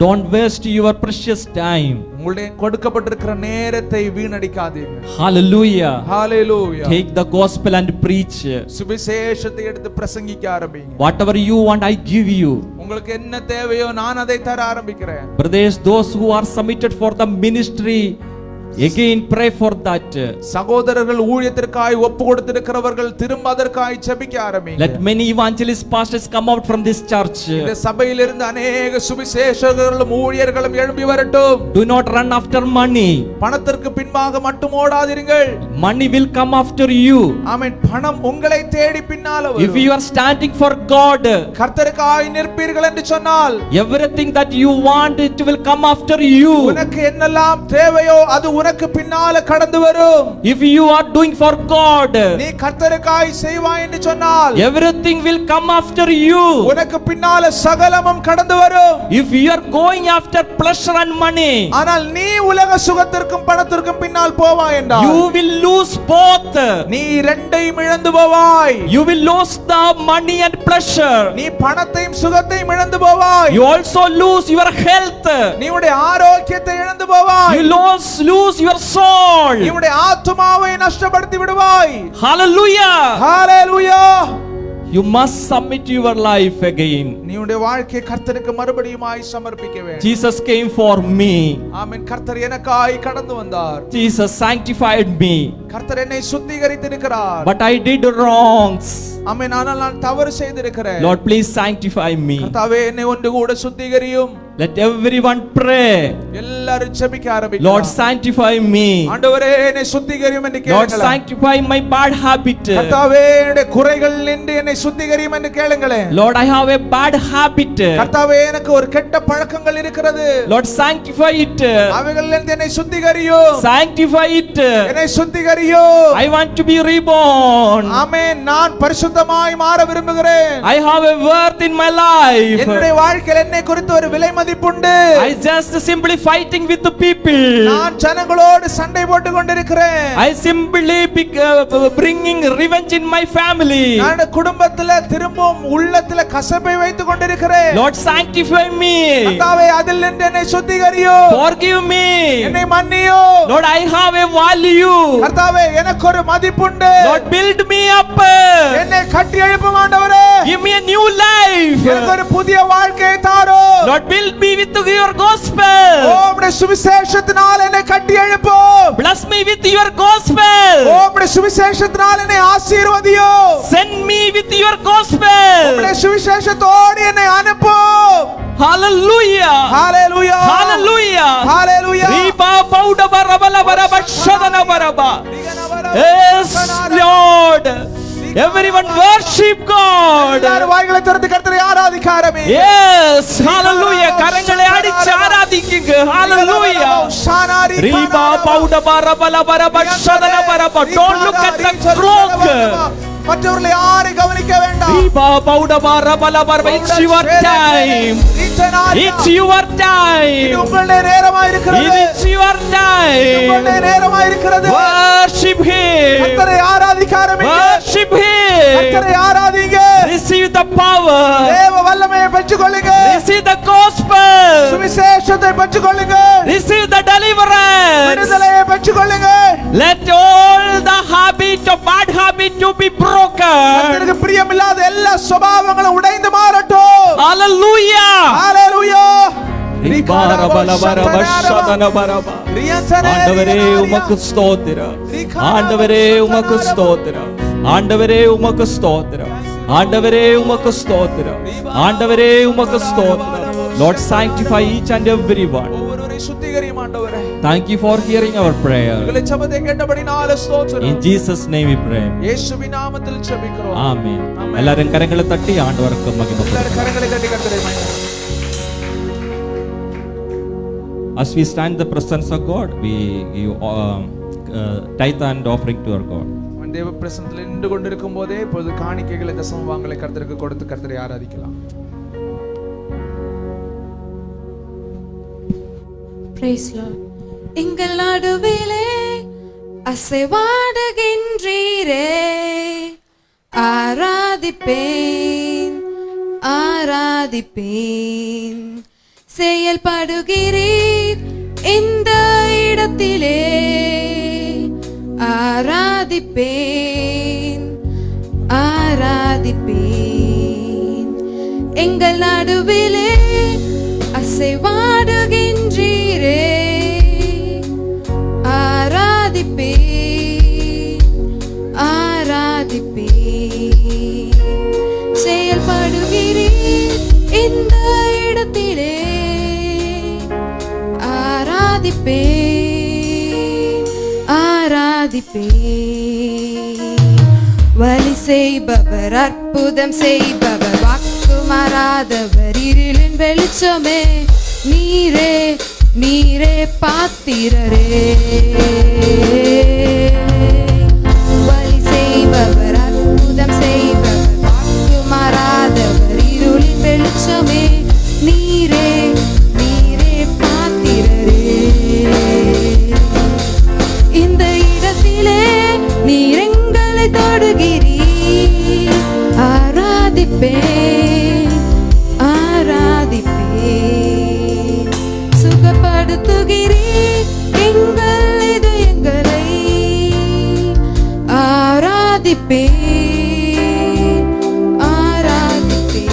Don't waste your precious time. உங்களுடைய கொடுக்கப்பட்டிருக்கிற நேரத்தை வீணடிக்காதீர்கள். Hallelujah. Hallelujah. Take the gospel and preach. சுவிசேஷத்தை எடுத்து பிரசங்கிக்க ஆரம்பிங்க. Whatever you want, I give you. உங்களுக்கு என்ன தேவையோ நான் அதை தர ஆரம்பிக்கிறேன். Brothers, those who are submitted for the ministry, again pray for that. சகோதரர்கள் ஊழியத்திற்காய் ஒப்பு கொடுத்திருக்கிறவர்கள் திரும்ப அதற்காய் ஜெபிக்க ஆரம்பிங்க. Let many evangelist pastors come out from this church. இந்த சபையிலிருந்து अनेक சுவிசேஷகர்களும் ஊழியர்களும் எழும்பி வரட்டும். Do not run after money. பணத்திற்கு பின்பாக மட்டும் ஓடாதீர்கள். Money will come after you. ஆமென். பணம் உங்களை தேடி பின்னால வரும். If you are standing for God, கர்த்தருக்காய் நிற்பீர்கள் என்று சொன்னால் everything that you want, it will come after you. உனக்கு என்னெல்லாம் தேவையோ அது உனக்கு பின்னால கடந்து வரும். If you are doing for God, நீ கர்த்தருக்காய் செய்வாய் என்று சொன்னால் everything will come after you. உனக்கு பின்னால சகலமும் கடந்து வரும். If you are going after pleasure and money, ஆனால் நீ உலக சுகத்திற்கும் பணத்திற்கும் பின்னால் போவாய் என்றால் you will lose both. நீ இரண்டையும் இழந்து போவாய். You will lose the money and pleasure. நீ பணத்தையும் சுகத்தையும் இழந்து போவாய். You also lose your health. நீ உடைய ஆரோக்கியத்தை இழந்து போவாய். You lose your soul. நீ உடைய ஆத்துமாவை நஷ்டப்படுத்தி விடுவாய். Hallelujah. Hallelujah. You must submit your life again. நீ உடைய வாழ்க்கையை கர்த்தருக்கு மறுபடியுமாய் சமர்ப்பிக்க வேண்டும். Jesus came for me. ஆமென். கர்த்தர் எனக்காய் கடந்து வந்தார். Jesus sanctified me. கர்த்தர் என்னை சுத்திகரித்திருக்கிறார். But I did wrongs. ஆமென். ஆனால் நான் தவறு செய்திருக்கிறேன். Lord, please sanctify me. கர்த்தாவே என்னை ஒன்று கூட சுத்திகரியும். Let everyone pray. எல்லாரும் ஜெபிக்க ஆரம்பிக்கலாம். Lord, sanctify me. ஆண்டவரே என்னை சுத்திகரியும் என்று Lord, கேளுங்களேன். sanctify my bad habit. கர்த்தாவே என்னுடைய குறைகள் நின்று என்னை சுத்திகரியும் என்று கேளுங்களேன். Lord, I have a bad habit. கர்த்தாவே எனக்கு ஒரு கெட்ட பழக்கங்கள் இருக்கிறது. Lord, sanctify it. அவைகளிலிருந்து என்னை சுத்திகரியும். Sanctify it. என்னை சுத்திகரியும். I want to be reborn. ஆமென். நான் பரிசுத்தமாய் மாற விரும்புகிறேன். I have a worth in my life. என்னுடைய வாழ்க்கையில் என்னை குறித்து ஒரு விலை மதிப்புண்டு. I just simply fighting with the people. நான் ஜனங்களோடு சண்டை போட்டுக் கொண்டிருக்கிறேன். I simply bringing revenge in my family. நான் குடும்பத்திலே திரும்பவும் உள்ளத்திலே கசப்பை வைத்துக் கொண்டிருக்கிறேன். Lord, sanctify me. கர்த்தாவே அதிலிருந்து என்னை சுத்திகரியும். Forgive me. என்னை மன்னியும். Lord, I have a value. கர்த்தாவே எனக்கு ஒரு மதிப்புண்டு. Lord, build me up. என்னை கட்டி எழுப்பும் ஆண்டவரே. Give me a new life. எனக்கு ஒரு புதிய வாழ்க்கையை தாரும். Lord, build me with your gospel. உம்முடைய சுவிசேஷத்தினால் என்னை கட்டி எழுப்பும். Bless me with your gospel. உம்முடைய சுவிசேஷத்தினால் என்னை ஆசீர்வதியும். Send me with your gospel. உம்முடைய சுவிசேஷத்தோடு என்னை அனுப்பும். Hallelujah. ஹalleluya. Hallelujah. ஹalleluya. Riba pauda barabala baraba shadana baraba. Yes, Lord. Everyone worship God. எல்லாரும் வாய்களை திறந்து கர்த்தரை ஆராதிக்க ஆரம்பி. Yes, hallelujah. கரங்களை அடிச்சு ஆராதிக்குங்க. Hallelujah. Riba pauda barabala baraba shadana baraba. Don't look at the clock. மற்றவர்களை யாரை கவனிக்க வேண்டாம். Riba pauda barabala baraba. It's your time. It's your இது time. உங்களுடைய நேரமாய் இருக்கிறது. It's your time. உங்களுடைய நேரமாய் இருக்கிறது. Worship Him. கர்த்தரை ஆராதிக்க ஆரம்பிங்க. Worship Him. கர்த்தரை ஆராதிங்க. Receive the power. தேவ வல்லமையை பெற்றுக்கொள்ளுங்க. Receive the gospel. சுவிசேஷத்தை பெற்றுக்கொள்ளுங்க. Receive the deliverance. விடுதலையை பெற்றுக்கொள்ளுங்க. Let all the habit of bad habit to be broken. கர்த்தருக்கு பிரியமில்லாத எல்லா சுபாவங்களும் உடைந்து மாறட்டும். Hallelujah. ஹalleluya. ஆண்டவரே உமக்கு ஸ்தோத்திரம். ஆண்டவரே உமக்கு ஸ்தோத்திரம். ஆண்டவரே உமக்கு ஸ்தோத்திரம். ஆண்டவரே உமக்கு ஸ்தோத்திரம். ஆண்டவரே உமக்கு ஸ்தோத்திரம். Lord, sanctify each and every one. ஒவ்வொருவரை சுத்திகரியும் ஆண்டவரே. Thank you for hearing our prayer. உங்களை ஜெபத்தை கேட்டபடினால ஸ்தோத்திரம். In Jesus name we pray. இயேசுவின் நாமத்தில் ஜெபிக்கிறோம். Amen. எல்லாரும் கரங்களை தட்டி ஆண்டவருக்கு மகிமை. எல்லாரும் கரங்களை தட்டி கர்த்தரை மகிமை. As we stand in the presence of God, we give tithe and offering to our God. தேவ பிரசன்னத்தில் நின்று கொண்டிருக்கும் போதே இப்பொழுது காணிக்கைகளை தசமபாகங்களை கர்த்தருக்கு கொடுத்து கர்த்தரை ஆராதிக்கலாம். Praise Lord. எங்கள் நடுவிலே அசைவாடுகின்றீரே, ஆராதிப்பேன் ஆராதிப்பேன். செயல்படுகிறீர் இந்த இடத்திலே, ஆராதிப்பேன் ஆராதிப்பேன். எங்கள் நடுவிலே அசைவாடுகின்றீரே, ஆராதிப்பேன் ஆராதிப்பேன். செயல்படுகிறீர் இந்த இடத்திலே, ஆராதிப்பேன் ஆராதிப்பேன். வழி செய்பவர், அற்புதம் செய்பவர், வாக்கு மாறாதவர், இருளின் வெளிச்சமே நீரே, நீரே பாத்திரரே. வழி செய்பவர், அற்புதம் செய்பவர், வாக்கு மாறாதவர், இருளின் வெளிச்சமே, நீரே நீரே பாத்திரரே. இந்த இடத்திலே நீர் எங்களை தொடுகிறீர். ஆராதிப்பேன் ஆராதிப்பேன். சுகப்படுத்துகிறீர் எங்கள் இதயங்களை. ஆராதிப்பேன் ஆராதிப்பேன்.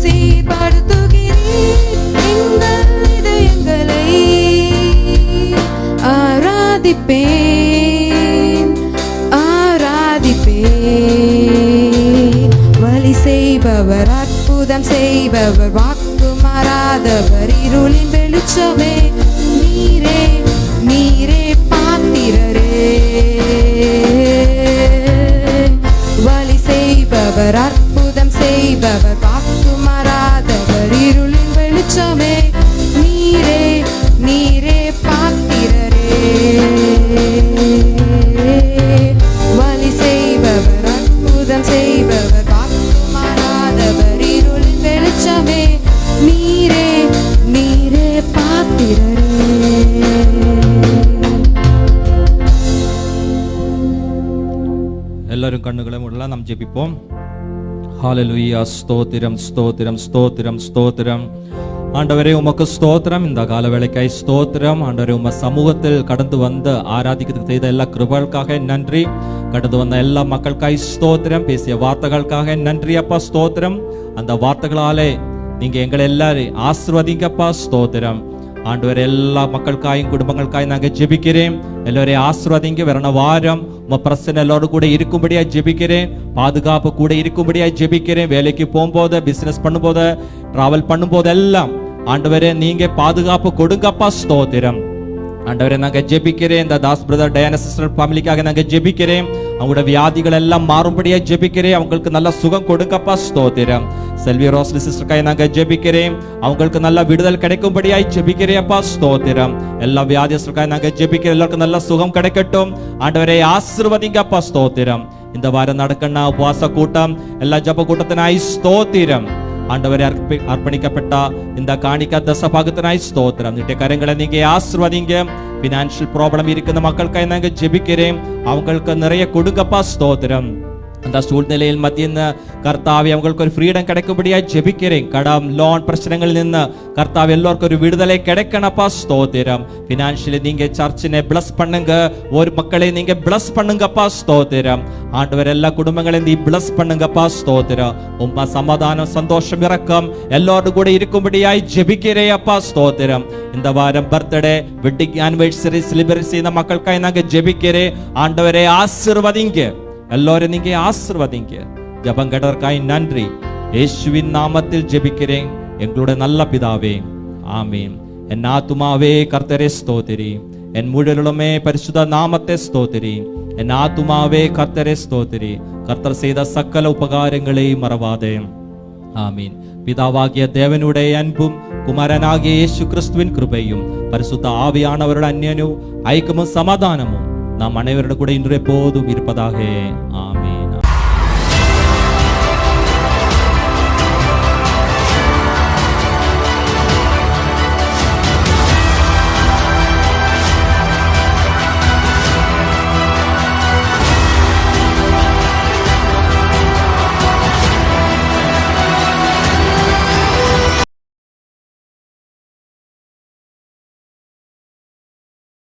சீர்படுத்துகிறீர் எங்கள் இதயங்களை. ஆராதிப்பேன் ஆராதிப்பேன். வழி செய்பவர், அற்புதம் செய்பவர், வாக்கு மாறாதவர், இருளின் வெளிச்சமே, நீரே நீரே பாத்திரரே. வழி செய்பவர், அற்புதம் செய்பவர், வாக்கு மாறாதவர், இருளின் வெளிச்சமே, நீரே நீரே பாத்திரரே. வழி செய்பவர், அற்புதம் செய்பவர், வாக்கு மாறாதவர், இருளின் வெளிச்சமே, நீரே நீரே பாத்திரரே. எல்லாரும் கண்ணுகளை மூடலாம், நாம் ஜெபிப்போம். ஹalleluya. ஸ்தோத்திரம் ஸ்தோத்திரம் ஸ்தோத்திரம் ஸ்தோத்திரம். ஆண்டவரே உமக்கு ஸ்தோத்திரம். இந்த கால வேளைக்காய் ஸ்தோத்திரம். ஆண்டவரே உம சமூகத்தில் கடந்து வந்து ஆராதிக்கிறதுக்கு செய்த எல்லா கிருபைகளுக்காக நன்றி. கடந்து வந்த எல்லா மக்களுக்காய் ஸ்தோத்திரம். பேசிய வார்த்தைகளுக்காக நன்றி அப்பா, ஸ்தோத்திரம். அந்த வார்த்தைகளாலே நீங்க எங்களை எல்லாரும் ஆசீர்வதிங்கப்பா, ஸ்தோத்திரம். ஆண்டவரே எல்லா மக்களுக்காயும் குடும்பங்களுக்காயும் நாங்கள் ஜெபிக்கிறேன். எல்லோரையும் ஆசீர்வதிங்க. வரன வாரம் உம பிரசன்னம் எல்லாரும் கூட இருக்கும்படியா ஜெபிக்கிறேன். பாதுகாப்பு கூட இருக்கும்படியா ஜெபிக்கிறேன். வேலைக்கு போகும்போது, பிசினஸ் பண்ணும்போது, டிராவல் பண்ணும்போது எல்லாம் ஆண்டவரே நீங்க பாதுகாப்பு கொடுங்கப்பா, ஸ்தோத்திரம். ஆண்டவரே நாங்கள் ஜெபிக்கிறேன். இந்த தாஸ் பிரதர் டயானா சிஸ்டர் ஃபேமிலிக்காக நாங்கள் ஜெபிக்கிறேன். அவங்களோட வியாதிகள் எல்லாம் மாறும்படியா ஜெபிக்கிறேன். அவங்களுக்கு நல்ல சுகம் கொடுங்கப்பா, ஸ்தோத்திரம். செல்வி ரோஸ்லி சிஸ்டருக்காக நாங்கள் ஜெபிக்கிறேன். அவங்களுக்கு நல்ல விடுதல் கிடைக்கும்படியாய் ஜெபிக்கிறேன் அப்பா, ஸ்தோத்திரம். எல்லா வியாதியஸ்தருக்காக நாங்கள் ஜெபிக்கிறோம். எல்லாருக்கும் நல்ல சுகம் கிடைக்கட்டும். ஆண்டவரே ஆசீர்வதிங்கப்பா, ஸ்தோத்திரம். இந்த வாரம் நடக்கணும் உபவாச கூட்டம், எல்லா ஜப கூட்டத்தினாய் ஸ்தோத்திரம். ஆண்டவரே அர்ப்பணிக்கப்பட்ட இந்த காணிக்க தசபாகத்தினாய் ஸ்தோத்திரம். இந்த கரங்களை நீங்க ஆசீர்வதிங்க. பினான்சியல் ப்ராப்ளம் இருக்கிற மக்களுக்காக நாங்க ஜெபிக்கிறேன். அவங்களுக்கு நிறைய கொடுங்கப்பா, ஸ்தோத்திரம். அந்த சூழ்நிலையில் மத்திய கர்த்தாவே அவங்களுக்கு ஒரு ஃப்ரீடம் கிடைக்கும்படியாக ஜெபிக்கிறேன். கடன் லோன் பிரச்சனைகளில் നിന്ന് கர்த்தாவே எல்லாருக்கும் ஒரு விடுதலை கிடைக்கணப்பா, ஸ்தோத்திரம். ஃபினான்ஷியலி நீங்க சர்ச்சினை பிளஸ் பண்ணுங்க. ஒரு மக்களை நீங்க பிளஸ் பண்ணுங்கப்பா, ஸ்தோத்திரம். ஆண்டவர் எல்லா குடும்பங்களையும் நீ பிளஸ் பண்ணுங்கப்பா, ஸ்தோத்திரம். உம்ம சமாதானம் சந்தோஷம் இறக்கம் எல்லாரும் கூட இருக்கும்படியாய் ஜெபிக்கிறேன் அப்பா, ஸ்தோத்திரம். இந்த வாரம் பர்த்டே வெட்டிங் ஆனிவர்சரி செலிப்ரேட் செய்த மக்களுக்காக நாங்க ஜெபிக்கிறேன். ஆண்டவரே ஆசீர்வதிங்க. எல்லாரும் நீங்க ஆசீர்வதிங்க. ஜெபம் கேட்டதற்காய் நன்றி. இயேசுவின் நாமத்தில் ஜெபிக்கிறேன் எங்களுடைய நல்ல பிதாவே, ஆமீன். என் ஆத்துமாவே கர்த்தரை ஸ்தோத்திரி, என் முழுவலுமே பரிசுத்த நாமத்தை ஸ்தோத்திரி. என் ஆத்துமாவே கர்த்தரை ஸ்தோத்திரி, கர்த்தர் செய்த சகல உபகாரங்களை மறவாதே. ஆமீன். பிதாவாகிய தேவனுடைய அன்பும் குமாரனாகிய இயேசு கிறிஸ்துவின் கிருபையும் பரிசுத்த ஆவியானவருடைய அந்நியனும் ஐக்கியமும் சமாதானமும் நாம் அனைவரோட கூட இன்று எப்போதும் இருப்பதாக.